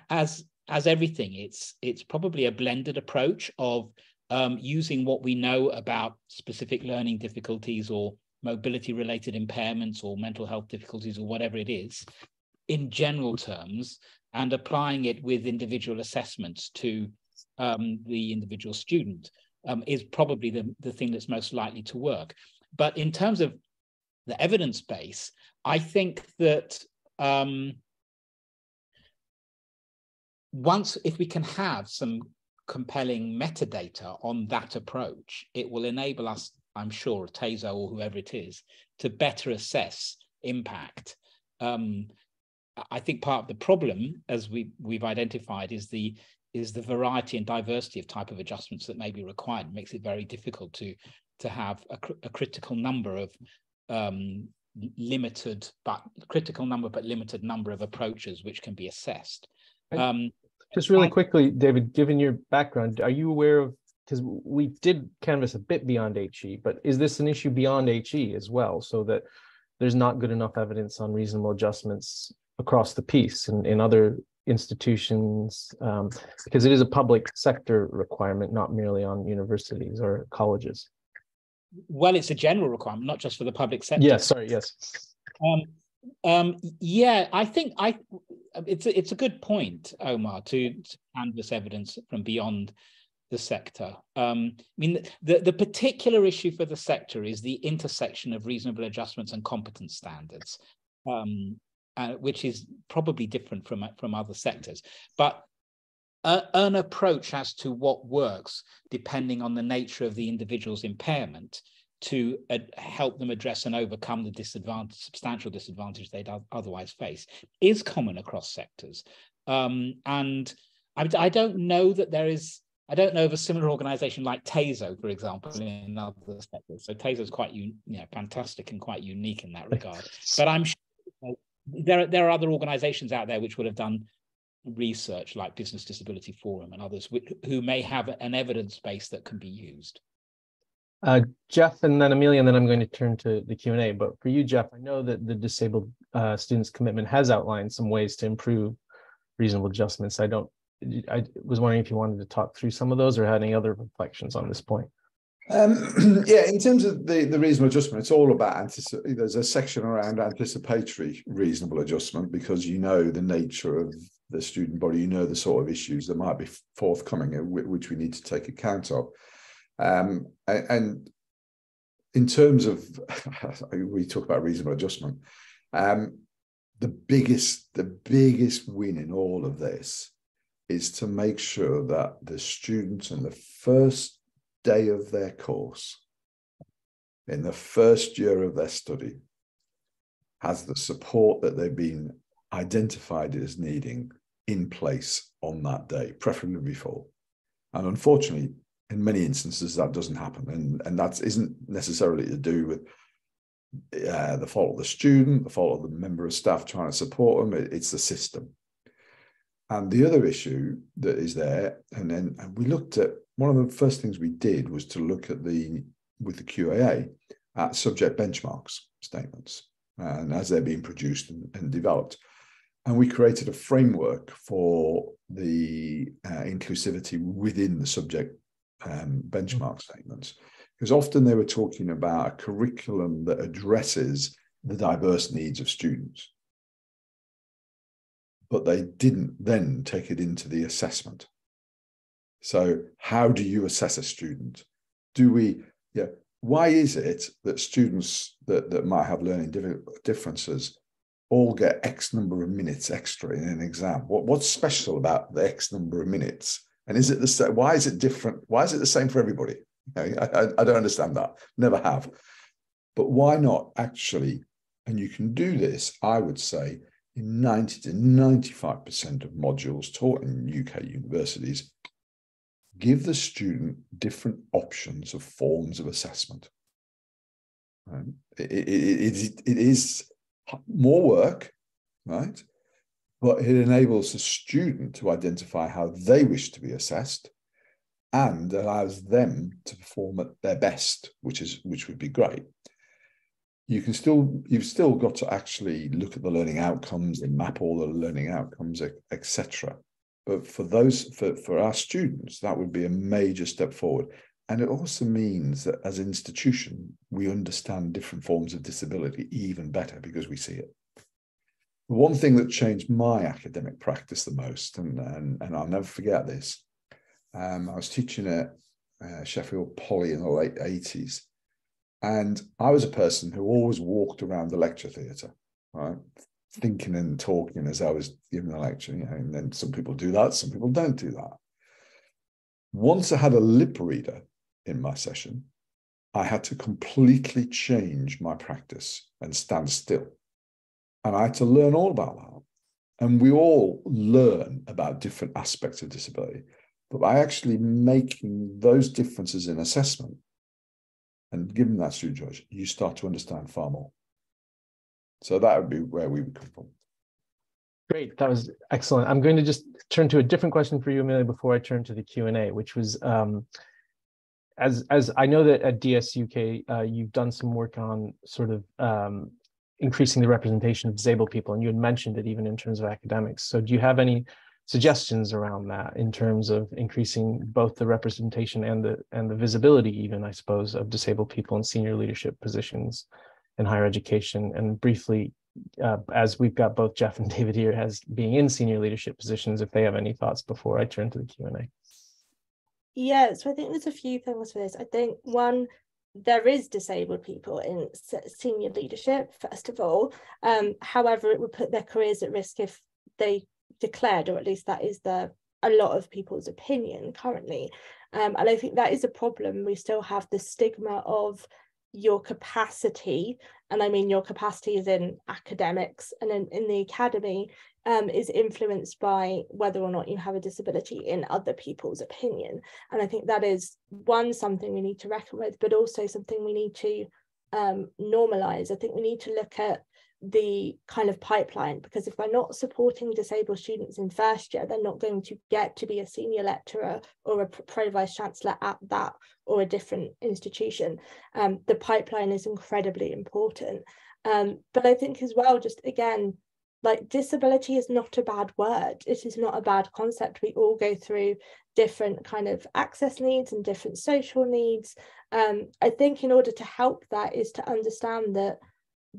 as everything, it's probably a blended approach of using what we know about specific learning difficulties or mobility related impairments or mental health difficulties or whatever it is in general terms, and applying it with individual assessments to the individual student is probably the thing that's most likely to work. But in terms of the evidence base, I think that if we can have some compelling metadata on that approach, it will enable us, I'm sure, TASO or whoever it is, to better assess impact. I think part of the problem, as we've identified, is the variety and diversity of type of adjustments that may be required. It makes it very difficult to to have a critical number of limited number of approaches which can be assessed. Just really quickly, David, given your background, are you aware of, because we did canvass a bit beyond HE, but is this an issue beyond HE as well, so that there's not good enough evidence on reasonable adjustments across the piece and in other institutions, because it is a public sector requirement, not merely on universities or colleges? Well, it's a general requirement, not just for the public sector. Yes, sorry, yes. Yeah, I think it's a good point, Omar, to canvass evidence from beyond the sector. I mean, the particular issue for the sector is the intersection of reasonable adjustments and competence standards, which is probably different from other sectors. But an approach as to what works, depending on the nature of the individual's impairment, to help them address and overcome the substantial disadvantage they'd otherwise face, is common across sectors. And I don't know that there is. I don't know of a similar organisation like TASO, for example, in other sectors. So TASO is quite fantastic and quite unique in that regard. But I'm sure there are other organisations out there which would have done research, like Business Disability Forum and others, who may have an evidence base that can be used. Jeff, and then Amelia, and then I'm going to turn to the Q&A. But for you, Jeff, I know that the Disabled Students Commitment has outlined some ways to improve reasonable adjustments. I was wondering if you wanted to talk through some of those or had any other reflections on this point. Yeah, in terms of the reasonable adjustment, it's all about there's a section around anticipatory reasonable adjustment, because you know the nature of the student body, you know the sort of issues that might be forthcoming, which we need to take account of. And in terms of, we talk about reasonable adjustment, the biggest win in all of this is to make sure that the students in the first day of their course, in the first year of their study, has the support that they've been identified as needing in place on that day, preferably before. And unfortunately, in many instances, that doesn't happen. And that isn't necessarily to do with the fault of the student, the fault of the member of staff trying to support them. It's the system. And the other issue that is there, and we looked at, one of the first things we did was to look at with the QAA at subject benchmarks statements, and as they're being produced and developed. And we created a framework for the inclusivity within the subject benchmark statements, because often they were talking about a curriculum that addresses the diverse needs of students, but they didn't then take it into the assessment. So how do you assess a student? Why is it that students that might have learning differences all get X number of minutes extra in an exam? What's special about the X number of minutes? And is it the same? Why is it different? Why is it the same for everybody? I don't understand that. Never have. But why not actually, and you can do this, I would say, in 90 to 95% of modules taught in UK universities, give the student different options of forms of assessment. It is more work, right? But it enables the student to identify how they wish to be assessed and allows them to perform at their best, which would be great. You've still got to actually look at the learning outcomes and map all the learning outcomes, etc. But for our students, that would be a major step forward. And it also means that as an institution, we understand different forms of disability even better because we see it. The one thing that changed my academic practice the most, and I'll never forget this, I was teaching at Sheffield Poly in the late 80s. And I was a person who always walked around the lecture theatre, right? Thinking and talking as I was giving the lecture, and then some people do that, some people don't do that. Once I had a lip reader in my session, I had to completely change my practice and stand still. And I had to learn all about that. And we all learn about different aspects of disability, but by actually making those differences in assessment and give them that student choice, you start to understand far more. So that would be where we would come from. Great, that was excellent. I'm going to just turn to a different question for you, Amelia, before I turn to the Q&A, which was, as I know that at DSUK, you've done some work on sort of increasing the representation of disabled people, and you had mentioned it even in terms of academics. So do you have any suggestions around that in terms of increasing both the representation and the visibility, even, I suppose, of disabled people in senior leadership positions in higher education? And briefly, as we've got both Jeff and David here as being in senior leadership positions, if they have any thoughts before I turn to the Q&A. Yeah, so I think there's a few things for this. I think one, there is disabled people in senior leadership, first of all. However, it would put their careers at risk if they declared, or at least that is a lot of people's opinion currently. And I think that is a problem. We still have the stigma of your capacity, and I mean your capacity is in academics and in the academy, is influenced by whether or not you have a disability in other people's opinion. And I think that is something we need to reckon with, but also something we need to normalize. I think we need to look at the kind of pipeline, because if we're not supporting disabled students in first year, they're not going to get to be a senior lecturer or a pro vice chancellor at that or a different institution. The pipeline is incredibly important. But I think as well, just again, like, disability is not a bad word. It is not a bad concept. We all go through different kind of access needs and different social needs. I think in order to help that is to understand that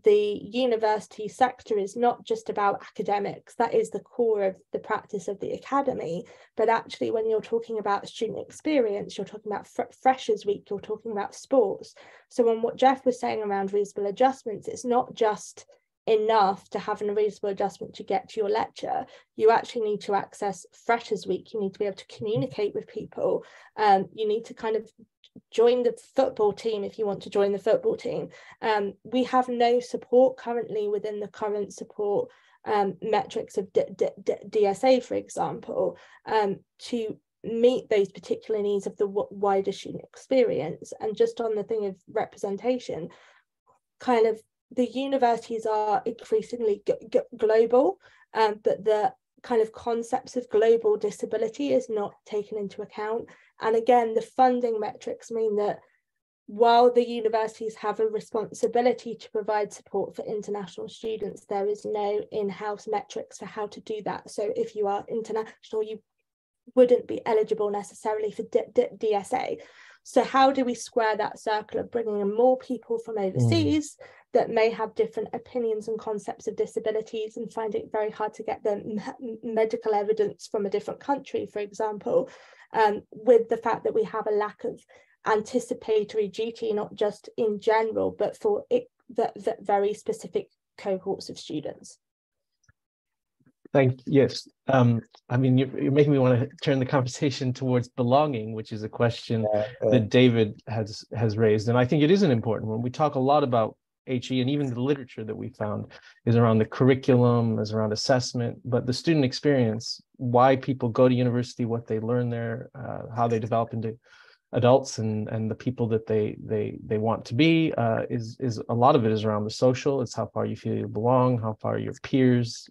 the university sector is not just about academics. That is the core of the practice of the academy. But actually, when you're talking about student experience, you're talking about Freshers Week, you're talking about sports. So on what Jeff was saying around reasonable adjustments, it's not just enough to have a reasonable adjustment to get to your lecture. You actually need to access Freshers Week. You need to be able to communicate with people. You need to kind of join the football team if you want to join the football team. We have no support currently within the current support metrics of DSA, for example, to meet those particular needs of the wider student experience. And just on the thing of representation, kind of the universities are increasingly global, but the kind of concepts of global disability is not taken into account. And again, the funding metrics mean that while the universities have a responsibility to provide support for international students, there is no in-house metrics for how to do that. So if you are international, you wouldn't be eligible necessarily for DSA. So how do we square that circle of bringing in more people from overseas that may have different opinions and concepts of disabilities and find it very hard to get the medical evidence from a different country, for example, with the fact that we have a lack of anticipatory duty, not just in general, but for the very specific cohorts of students. Yes. I mean, you're making me want to turn the conversation towards belonging, which is a question that David has raised. And I think it is an important one. We talk a lot about HE, and even the literature that we found is around the curriculum, is around assessment, but the student experience, why people go to university, what they learn there, how they develop into adults and the people that they want to be, is a lot of it is around the social. It's how far you feel you belong, how far your peers,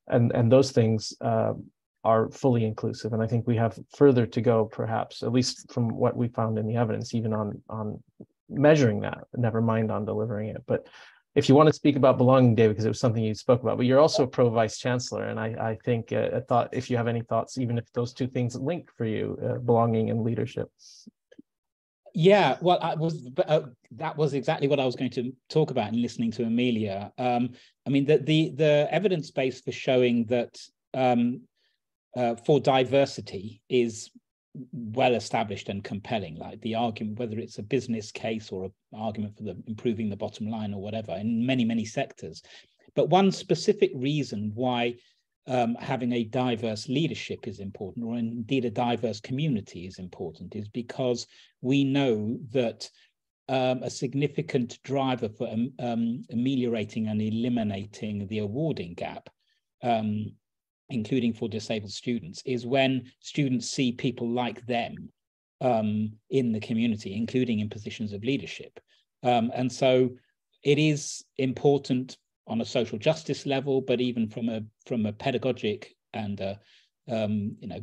and those things are fully inclusive. And I think we have further to go, perhaps, at least from what we found in the evidence, even on measuring that, never mind on delivering it. But if you want to speak about belonging, David, because it was something you spoke about, but you're also a pro vice chancellor. And I think a thought, if you have any thoughts, even if those two things link for you, belonging and leadership. Yeah, well, that was exactly what I was going to talk about in listening to Amelia. I mean, the evidence base for showing that for diversity is well established and compelling, like the argument, whether it's a business case or an argument for improving the bottom line or whatever, in many sectors. But one specific reason why having a diverse leadership is important, or indeed a diverse community is important, is because we know that a significant driver for ameliorating and eliminating the awarding gap, including for disabled students, is when students see people like them in the community, including in positions of leadership. And so it is important on a social justice level, but even from a pedagogic and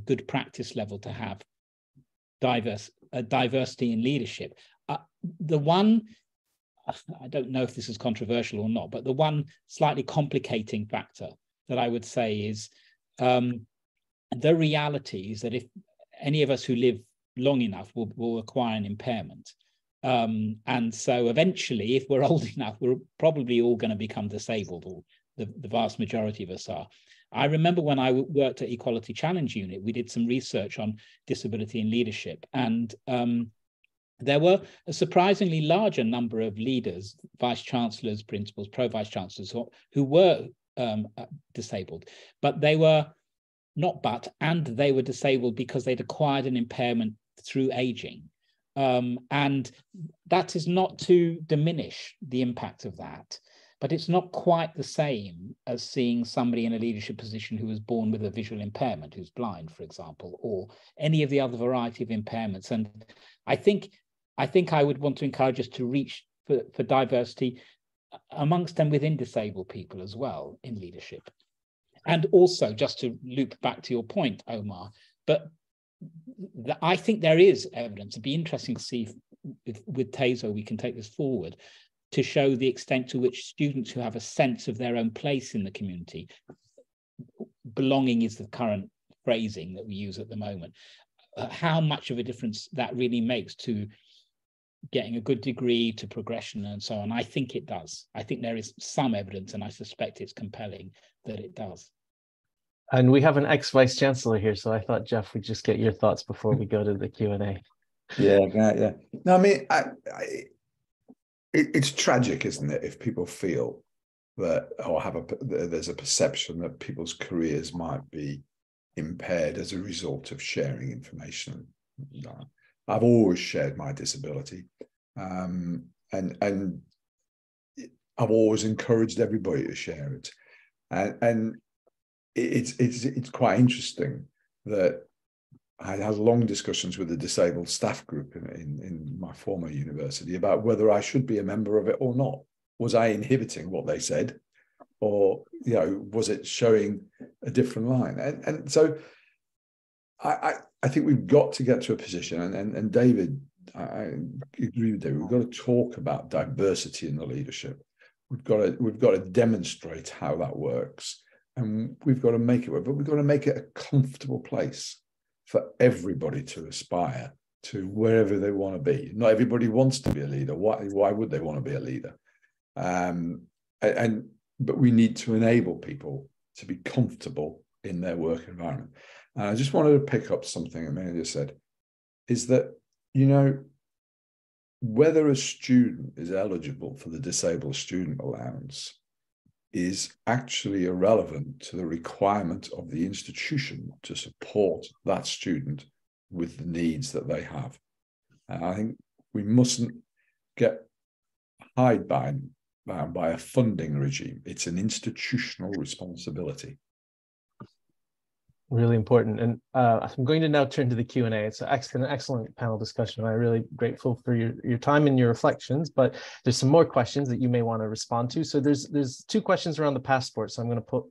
good practice level to have diversity in leadership. The one, I don't know if this is controversial or not, but the one slightly complicating factor that I would say is the reality is that if any of us who live long enough will acquire an impairment. And so eventually, if we're old enough, we're probably all going to become disabled, or the vast majority of us are. I remember when I worked at Equality Challenge Unit, we did some research on disability in leadership, and there were a surprisingly larger number of leaders, vice chancellors, principals, pro-vice chancellors, who were disabled, but they were they were disabled because they'd acquired an impairment through aging. And that is not to diminish the impact of that, but it's not quite the same as seeing somebody in a leadership position who was born with a visual impairment, who's blind, for example, or any of the other variety of impairments. And I think I would want to encourage us to reach for diversity amongst and within disabled people as well in leadership. And also, just to loop back to your point, Omar, but I think there is evidence. It'd be interesting to see if with TASO we can take this forward to show the extent to which students who have a sense of their own place in the community, belonging is the current phrasing that we use at the moment, how much of a difference that really makes to getting a good degree, to progression and so on. I think it does. I think there is some evidence, and I suspect it's compelling that it does. And we have an ex-vice chancellor here, so I thought, Jeff, we'd just get your thoughts before we go to the Q&A. Yeah. No, I mean, it's tragic, isn't it, if people feel that, or there's a perception that people's careers might be impaired as a result of sharing information. I've always shared my disability, and I've always encouraged everybody to share it, and it's quite interesting that I had long discussions with the disabled staff group in my former university about whether I should be a member of it or not. Was I inhibiting what they said, or was it showing a different line? And so I think we've got to get to a position, and David, I agree with David, we've got to talk about diversity in the leadership. We've got to demonstrate how that works, and we've got to make it work, but we've got to make it a comfortable place for everybody to aspire to wherever they want to be. Not everybody wants to be a leader. Why would they want to be a leader? But we need to enable people to be comfortable in their work environment. And I just wanted to pick up something Amelia said, is that, whether a student is eligible for the disabled student allowance is actually irrelevant to the requirement of the institution to support that student with the needs that they have. And I think we mustn't get hidebound by a funding regime. It's an institutional responsibility. Really important. And I'm going to now turn to the Q&A. It's an excellent panel discussion. I'm really grateful for your time and your reflections, but there's some more questions that you may want to respond to. So there's two questions around the passport, so I'm going to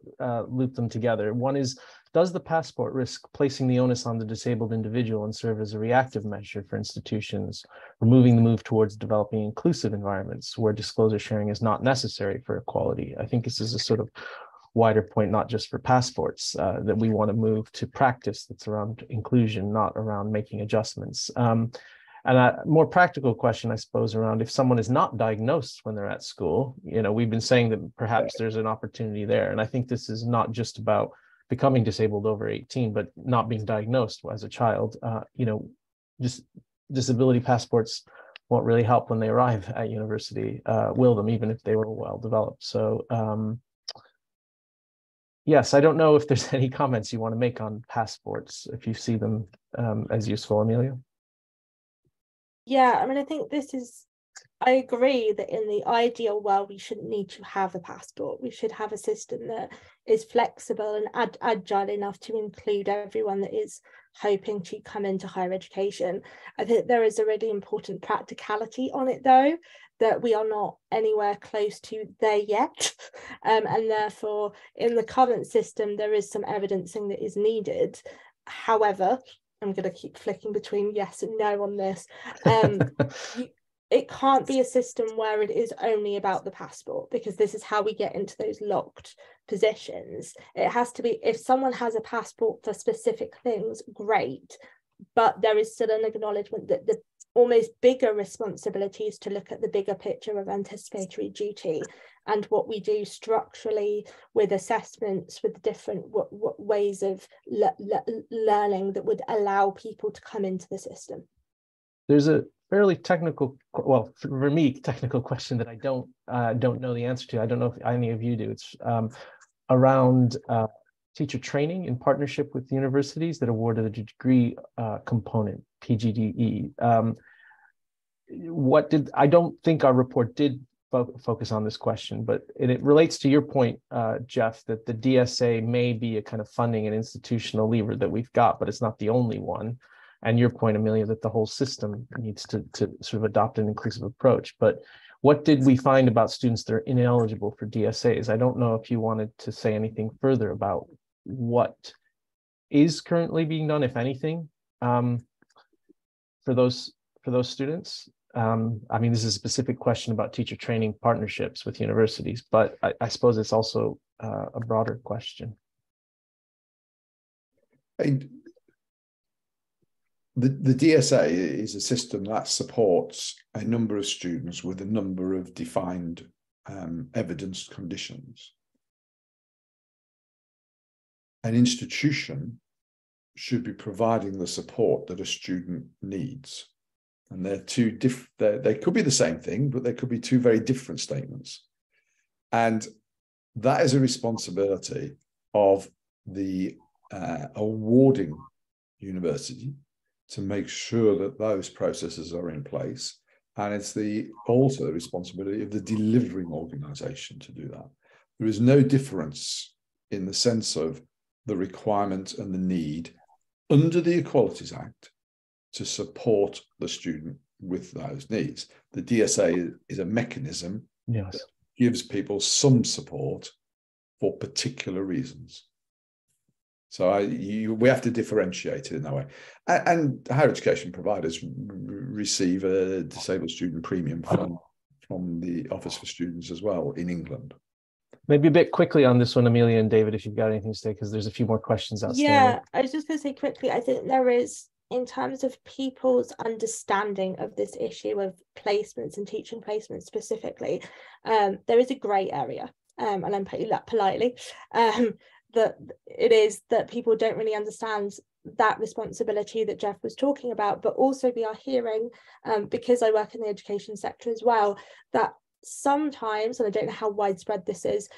loop them together. One is, does the passport risk placing the onus on the disabled individual and serve as a reactive measure for institutions, removing the move towards developing inclusive environments where disclosure sharing is not necessary for equality? I think this is a sort of wider point, not just for passports, that we want to move to practice that's around inclusion, not around making adjustments. And a more practical question, I suppose, around if someone is not diagnosed when they're at school, we've been saying that perhaps there's an opportunity there. And I think this is not just about becoming disabled over 18, but not being diagnosed as a child. Just disability passports won't really help when they arrive at university, will them, even if they were well developed. So yes, I don't know if there's any comments you want to make on passports, if you see them as useful, Amelia. Yeah, I mean, I think this is I agree that in the ideal world, we shouldn't need to have a passport. We should have a system that is flexible and agile enough to include everyone that is hoping to come into higher education. I think there is a really important practicality on it, though, that we are not anywhere close to there yet. And therefore, in the current system, there is some evidencing that is needed. However, I'm going to keep flicking between yes and no on this. It can't be a system where it is only about the passport, because this is how we get into those locked positions. It has to be, if someone has a passport for specific things, great, but there is still an acknowledgement that the almost bigger responsibility is to look at the bigger picture of anticipatory duty and what we do structurally with assessments, with different ways of learning that would allow people to come into the system. There's a fairly technical, well, for me, technical question that I don't know the answer to. I don't know if any of you do. It's around teacher training in partnership with universities that awarded a degree component, PGDE. I don't think our report did focus on this question, but it relates to your point, Jeff, that the DSA may be a kind of funding and institutional lever that we've got, but it's not the only one. And your point, Amelia, that the whole system needs to sort of adopt an inclusive approach. But what did we find about students that are ineligible for DSAs? I don't know if you wanted to say anything further about what is currently being done, if anything, for those students. I mean, this is a specific question about teacher training partnerships with universities, but I suppose it's also a broader question. The DSA is a system that supports a number of students with a number of defined evidenced conditions. An institution should be providing the support that a student needs. And they're two they could be the same thing, but they could be two very different statements. And that is a responsibility of the awarding university to make sure that those processes are in place. And it's also the responsibility of the delivering organisation to do that. There is no difference in the sense of the requirement and the need under the Equalities Act to support the student with those needs. The DSA is a mechanism that gives people some support for particular reasons. So we have to differentiate it in that way. And higher education providers receive a disabled student premium from the Office for Students as well in England. Maybe a bit quickly on this one, Amelia and David, if you've got anything to say, because there's a few more questions outstanding. Yeah, I was just going to say quickly, I think there is, in terms of people's understanding of this issue of placements and teaching placements specifically, there is a grey area, and I'm putting that politely, that it is that people don't really understand that responsibility that Jeff was talking about, but also we are hearing, because I work in the education sector as well, that sometimes, and I don't know how widespread this is,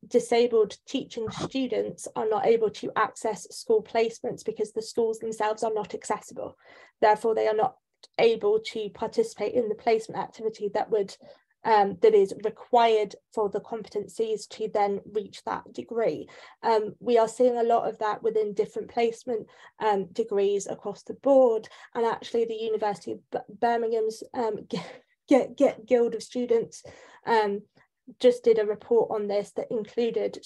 disabled teaching students are not able to access school placements because the schools themselves are not accessible. Therefore, they are not able to participate in the placement activity that is required for the competencies to then reach that degree. We are seeing a lot of that within different placement degrees across the board, and actually the University of Birmingham's Guild of Students just did a report on this that included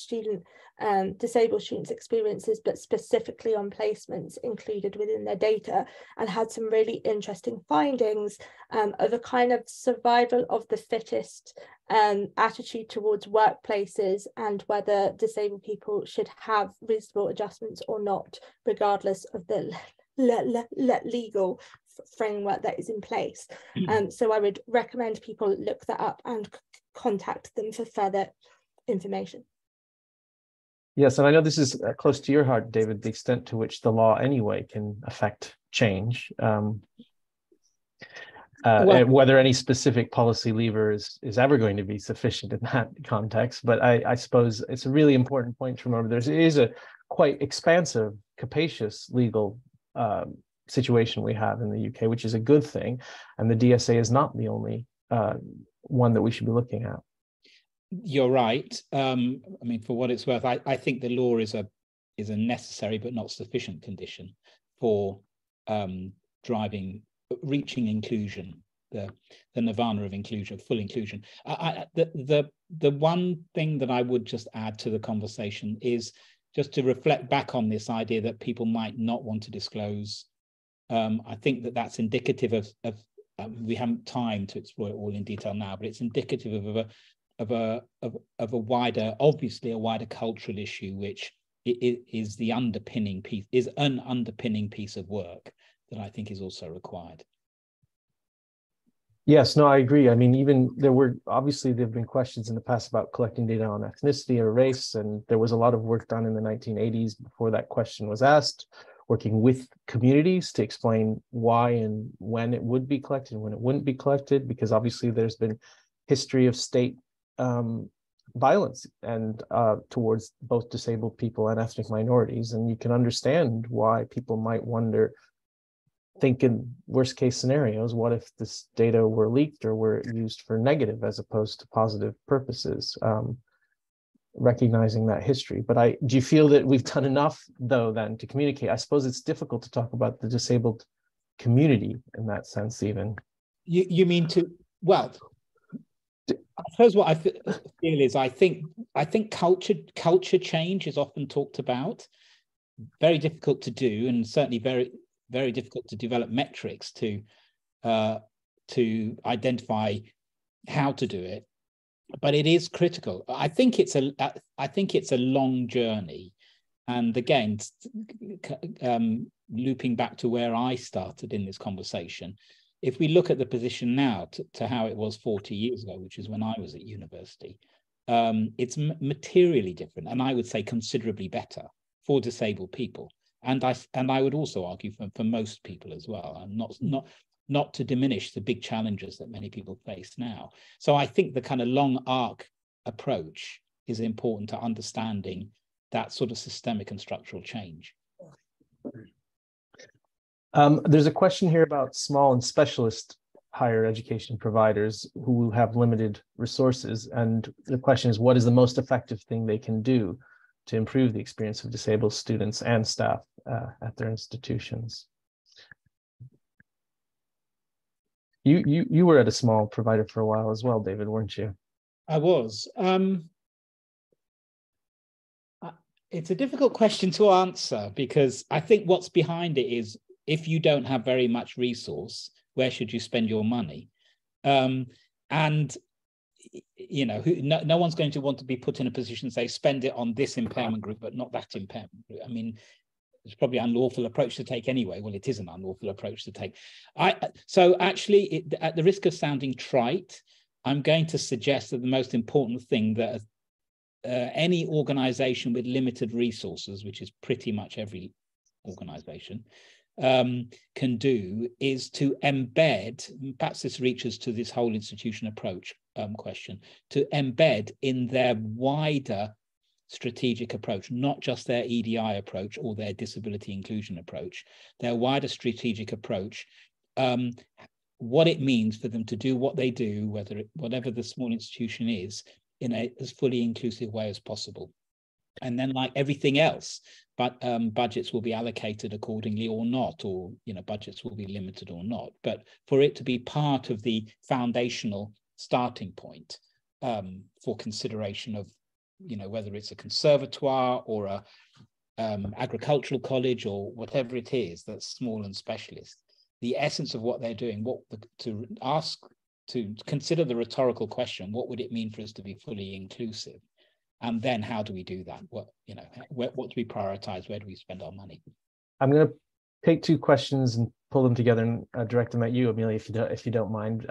disabled students' experiences, but specifically on placements included within their data, and had some really interesting findings of a kind of survival of the fittest attitude towards workplaces, and whether disabled people should have reasonable adjustments or not, regardless of the legal framework that is in place. So I would recommend people look that up and contact them for further information. Yes, and I know this is close to your heart, David, the extent to which the law anyway can affect change. Whether any specific policy lever is ever going to be sufficient in that context. But I suppose it's a really important point to remember. There is a quite expansive, capacious legal situation we have in the UK, which is a good thing. And the DSA is not the only one that we should be looking at. You're right. I mean, for what it's worth, I think the law is a necessary but not sufficient condition for reaching inclusion, the nirvana of inclusion, full inclusion. The one thing that I would just add to the conversation is just to reflect back on this idea that people might not want to disclose. I think that that's indicative of we haven't time to explore it all in detail now, but it's indicative of a wider, obviously a wider cultural issue, which is the underpinning piece, is an underpinning piece of work that I think is also required. Yes, no, I agree. I mean, even obviously there have been questions in the past about collecting data on ethnicity or race, and there was a lot of work done in the 1980s before that question was asked, working with communities to explain why and when it would be collected and when it wouldn't be collected, because obviously there's been history of state violence and towards both disabled people and ethnic minorities, and you can understand why people might wonder, think in worst case scenarios, what if this data were leaked or were used for negative as opposed to positive purposes, recognizing that history. But do you feel that we've done enough though then to communicate? I suppose it's difficult to talk about the disabled community in that sense even. You mean well, I suppose what I feel is I think culture change is often talked about. Very difficult to do, and certainly very, very difficult to develop metrics to identify how to do it. But it is critical. I think it's a long journey, and again, looping back to where I started in this conversation. If we look at the position now to how it was 40 years ago, which is when I was at university, it's materially different, and I would say considerably better for disabled people. And I would also argue for most people as well, and not to diminish the big challenges that many people face now. So I think the kind of long arc approach is important to understanding that sort of systemic and structural change. There's a question here about small and specialist higher education providers who have limited resources. And the question is, what is the most effective thing they can do to improve the experience of disabled students and staff at their institutions? You were at a small provider for a while as well, David, weren't you? I was. It's a difficult question to answer, because I think what's behind it is, if you don't have very much resource, where should you spend your money? And you know, no one's going to want to be put in a position, say, spend it on this impairment group, but not that impairment group. I mean, it's probably an unlawful approach to take anyway. Well, it is an unlawful approach to take. So actually, at the risk of sounding trite, I'm going to suggest that the most important thing that any organization with limited resources, which is pretty much every organization, can do is to embed, perhaps this reaches to this whole institution approach question, to embed in their wider strategic approach, not just their EDI approach or their disability inclusion approach, their wider strategic approach, what it means for them to do what they do, whatever the small institution is, in as fully inclusive way as possible. And then, like everything else, but budgets will be allocated accordingly or not, or budgets will be limited or not. But for it to be part of the foundational starting point for consideration of, whether it's a conservatoire or a agricultural college or whatever it is that's small and specialist, the essence of what they're doing, to consider the rhetorical question, what would it mean for us to be fully inclusive? And then how do we do that? What do we prioritize? Where do we spend our money? I'm going to take two questions and pull them together and direct them at you, Amelia, if you don't mind.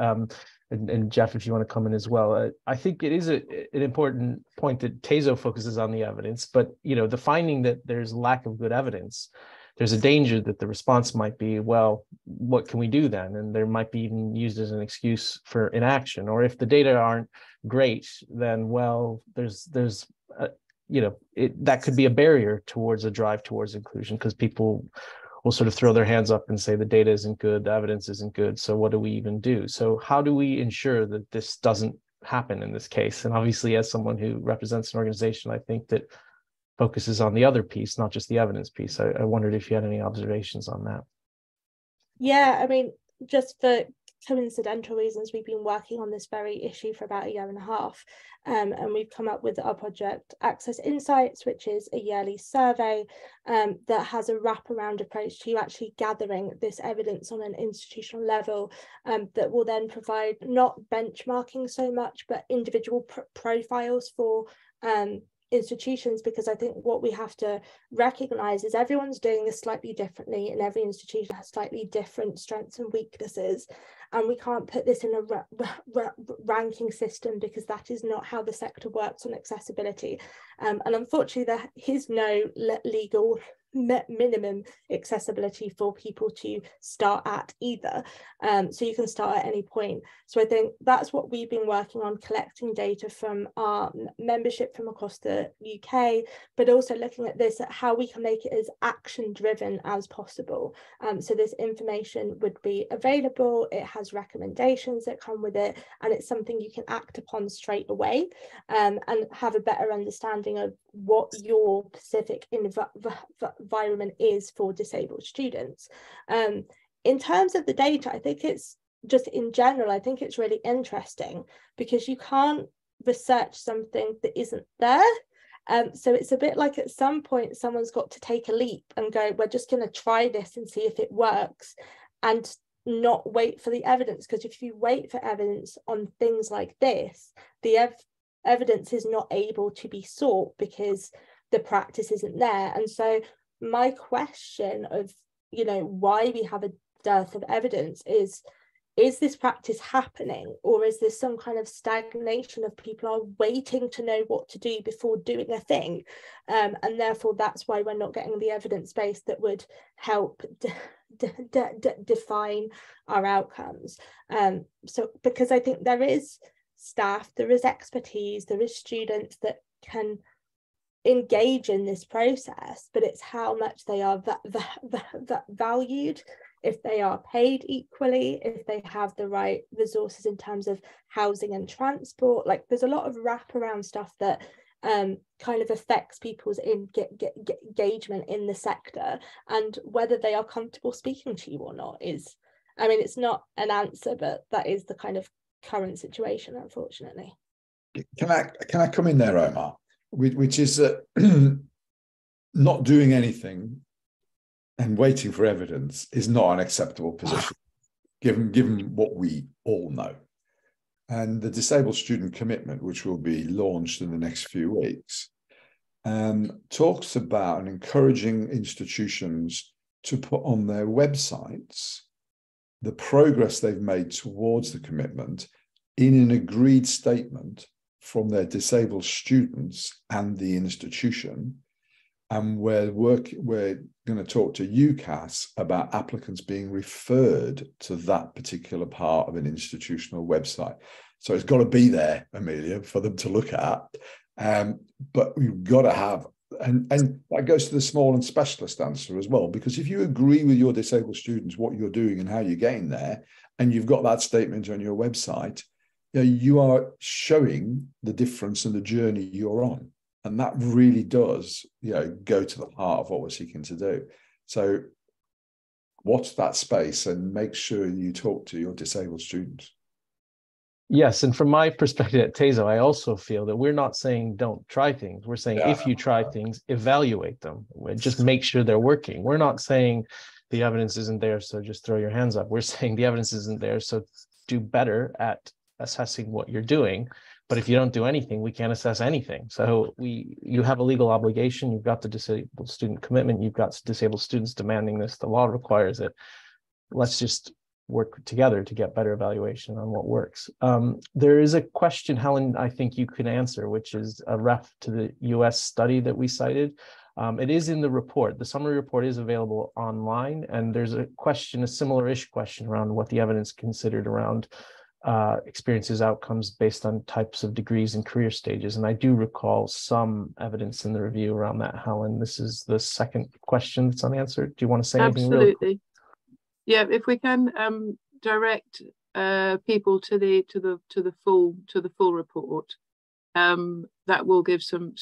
And Jeff, if you want to come in as well. I think it is an important point that TASO focuses on the evidence, but the finding that there's lack of good evidence, there's a danger that the response might be, well, what can we do then? And there might be even used as an excuse for inaction. Or if the data aren't great, then, well, that could be a barrier towards a drive towards inclusion, because people will sort of throw their hands up and say the data isn't good, the evidence isn't good, so what do we even do? So how do we ensure that this doesn't happen in this case? And obviously, as someone who represents an organization, I think that focuses on the other piece, not just the evidence piece. I wondered if you had any observations on that. Yeah, I mean, just for coincidental reasons, we've been working on this very issue for about 1.5 years, and we've come up with our project Access Insights, which is a yearly survey that has a wraparound approach to actually gathering this evidence on an institutional level, that will then provide not benchmarking so much, but individual profiles for institutions, because I think what we have to recognize is everyone's doing this slightly differently, and every institution has slightly different strengths and weaknesses, and we can't put this in a ranking system, because that is not how the sector works on accessibility, and unfortunately there is no legal minimum accessibility for people to start at either, so you can start at any point. So I think that's what we've been working on, collecting data from our membership from across the UK, but also looking at this, at how we can make it as action driven as possible. So this information would be available, it has recommendations that come with it, and it's something you can act upon straight away, and have a better understanding of what your specific environment is for disabled students. In terms of the data, I think it's just in general, I think it's really interesting, because you can't research something that isn't there. So it's a bit like at some point someone's got to take a leap and go, we're just going to try this and see if it works, and not wait for the evidence, because if you wait for evidence on things like this, the evidence is not able to be sought because the practice isn't there. And so my question of, you know, why we have a dearth of evidence is this practice happening, or is this some kind of stagnation of people are waiting to know what to do before doing a thing, and therefore that's why we're not getting the evidence base that would help define our outcomes. So because I think there is staff, there is expertise, there is students that can engage in this process, but it's how much they are valued, if they are paid equally, if they have the right resources in terms of housing and transport. Like there's a lot of wraparound stuff that kind of affects people's engagement in the sector, and whether they are comfortable speaking to you or not is, I mean, it's not an answer, but that is the kind of current situation, unfortunately. Can I come in there, Omar? Which is that not doing anything and waiting for evidence is not an acceptable position, given what we all know. And the Disabled Student Commitment, which will be launched in the next few weeks, talks about and encouraging institutions to put on their websites the progress they've made towards the commitment in an agreed statement from their disabled students and the institution. And we're going to talk to UCAS about applicants being referred to that particular part of an institutional website. So it's got to be there, Amelia, for them to look at. But we've got to have, and that goes to the small and specialist answer as well, because if you agree with your disabled students what you're doing and how you're getting there, and you've got that statement on your website, you are showing the difference in the journey you're on. And that really does, go to the heart of what we're seeking to do. So watch that space and make sure you talk to your disabled students. Yes, and from my perspective at TASO, I also feel that we're not saying don't try things. We're saying if you try things, evaluate them. Just make sure they're working. We're not saying the evidence isn't there, so just throw your hands up. We're saying the evidence isn't there, so do better at assessing what you're doing. But if you don't do anything, we can't assess anything. So you have a legal obligation. You've got the Disabled Student Commitment. You've got disabled students demanding this. The law requires it. Let's just work together to get better evaluation on what works. There is a question, Helen, I think you can answer, which is a ref to the US study that we cited. It is in the report. The summary report is available online, and there's a question, a similar-ish question around what the evidence considered around experiences outcomes based on types of degrees and career stages. And I do recall some evidence in the review around that, Helen. This is the second question that's unanswered. Do you want to say anything? Absolutely. Yeah, if we can direct people to the full report, that will give some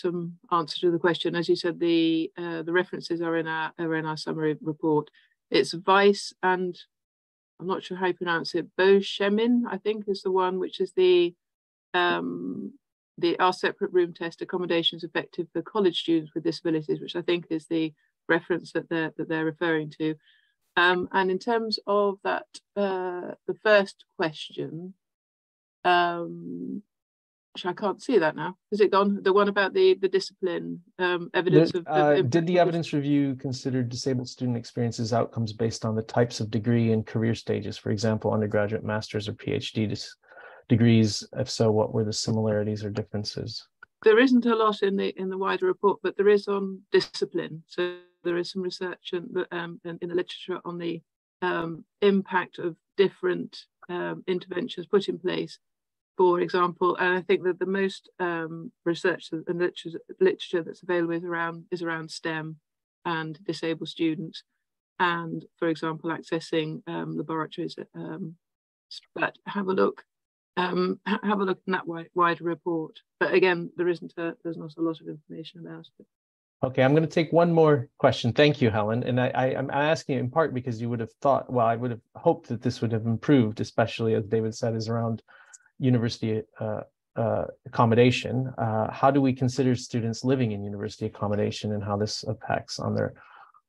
answer to the question. As you said, the references are in our summary report. It's Vice and I'm not sure how you pronounce it. Beauchemin, I think, is the one which is our separate room test accommodations effective for college students with disabilities, which I think is the reference that they're referring to. And in terms of that, the first question, which I can't see that now. Is it gone? The one about the discipline evidence did the evidence review consider disabled student experiences outcomes based on the types of degree and career stages? For example, undergraduate, master's, or PhD degrees? If so, what were the similarities or differences? There isn't a lot in the wider report, but there is on discipline. So there is some research in the literature on the impact of different interventions put in place. For example, and I think that the most research and literature that's available is around STEM and disabled students, and for example, accessing laboratories. But have a look in that wider report. But again, there's not a lot of information about it. Okay, I'm going to take one more question. Thank you, Helen. And I'm asking in part because you would have thought, well, I would have hoped that this would have improved, especially as David said, is around university accommodation. How do we consider students living in university accommodation and how this impacts on their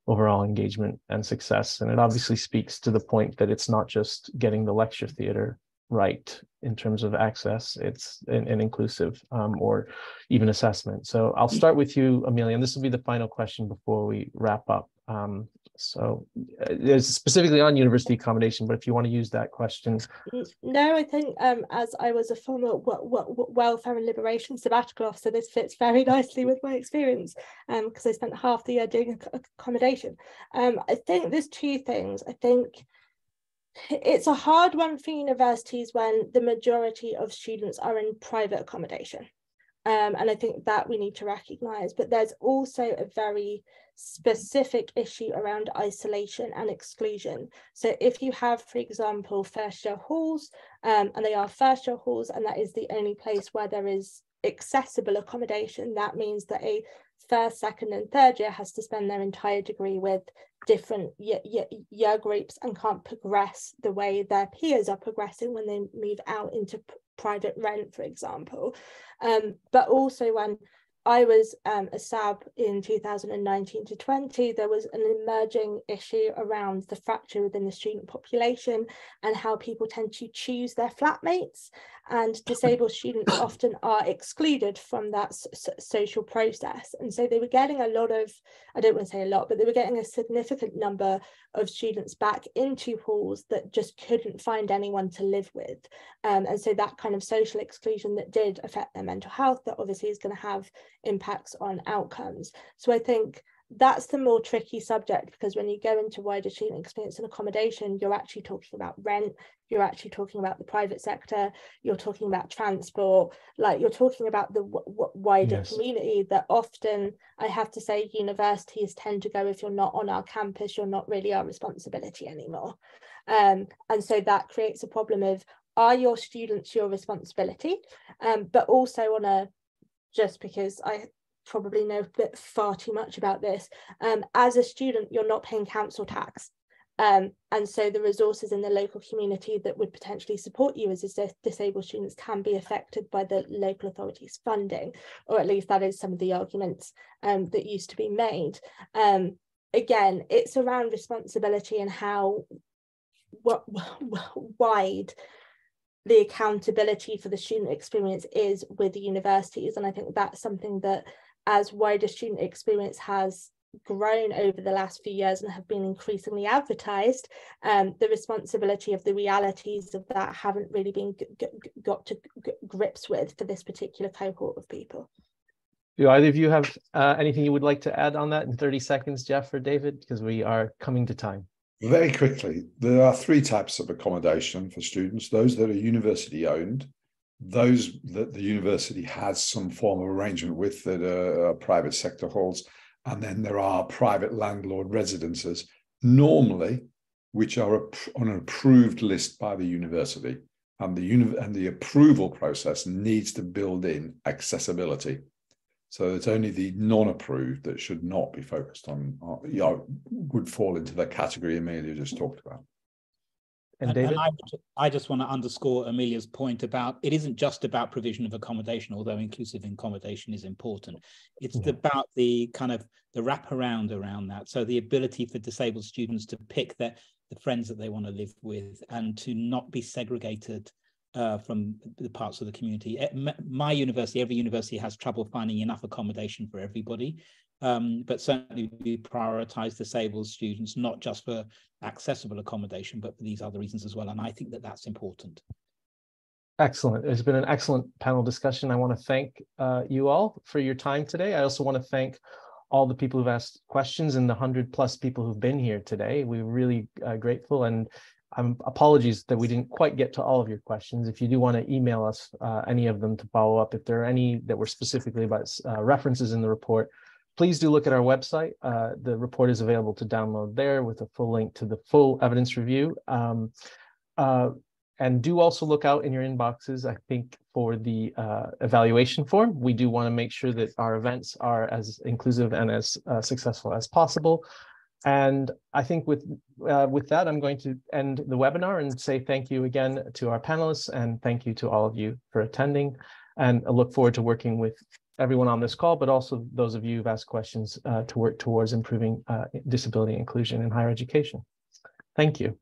overall engagement and success? And it obviously speaks to the point that it's not just getting the lecture theater right in terms of access, it's an inclusive or even assessment. So I'll start with you, Amelia, and this will be the final question before we wrap up. So it's specifically on university accommodation, but if you want to use that question. No, I think as I was a former welfare and liberation sabbatical officer, this fits very nicely with my experience because I spent half the year doing accommodation. I think there's two things. I think it's a hard one for universities when the majority of students are in private accommodation. And I think that we need to recognise, but there's also a very specific issue around isolation and exclusion. So if you have, for example, first year halls, and they are first year halls, and that is the only place where there is accessible accommodation, that means that a first, second and third year has to spend their entire degree with different year groups and can't progress the way their peers are progressing when they move out into private rent, for example. But also when I was a SAB in 2019 to 20, there was an emerging issue around the fracture within the student population and how people tend to choose their flatmates, and disabled students often are excluded from that social process. And so they were getting a lot of, I don't want to say a lot, but they were getting a significant number of students back into halls that just couldn't find anyone to live with. And so that kind of social exclusion that did affect their mental health, that obviously is going to have impacts on outcomes. So I think that's the more tricky subject, because when you go into wider student experience and accommodation, you're actually talking about rent, you're actually talking about the private sector, you're talking about transport, like you're talking about the wider community that often, I have to say, universities tend to go, if you're not on our campus, you're not really our responsibility anymore. And so that creates a problem of, are your students your responsibility? But also on a, just because I probably know far too much about this, as a student, you're not paying council tax. And so the resources in the local community that would potentially support you as disabled students can be affected by the local authorities' funding, or at least that is some of the arguments that used to be made. Again, it's around responsibility and how wide the accountability for the student experience is with the universities. And I think that's something that, as wider student experience has grown over the last few years and have been increasingly advertised, the responsibility of the realities of that haven't really been got to grips with for this particular cohort of people. Do either of you have anything you would like to add on that in 30 seconds, Jeff or David? Because we are coming to time. Very quickly, there are three types of accommodation for students: those that are university owned, those that the university has some form of arrangement with that are private sector halls, and then there are private landlord residences, normally which are on an approved list by the university, and the approval process needs to build in accessibility. So it's only the non-approved that should not be focused on, would fall into the category Amelia just talked about. And David? I just want to underscore Amelia's point about it isn't just about provision of accommodation, although inclusive accommodation is important. It's about the kind of the wraparound around that. So the ability for disabled students to pick the friends that they want to live with and to not be segregated from the parts of the community. My university, every university has trouble finding enough accommodation for everybody, but certainly we prioritize disabled students, not just for accessible accommodation, but for these other reasons as well. And I think that that's important. Excellent. It's been an excellent panel discussion. I want to thank you all for your time today. I also want to thank all the people who've asked questions and the 100+ people who've been here today. We're really grateful, and apologies that we didn't quite get to all of your questions. If you do want to email us any of them to follow up, if there are any that were specifically about references in the report, please do look at our website. The report is available to download there with a full link to the full evidence review. And do also look out in your inboxes, I think, for the evaluation form. We do want to make sure that our events are as inclusive and as successful as possible. And I think with that, I'm going to end the webinar and say thank you again to our panelists, and thank you to all of you for attending. And I look forward to working with everyone on this call, but also those of you who've asked questions to work towards improving disability inclusion in higher education. Thank you.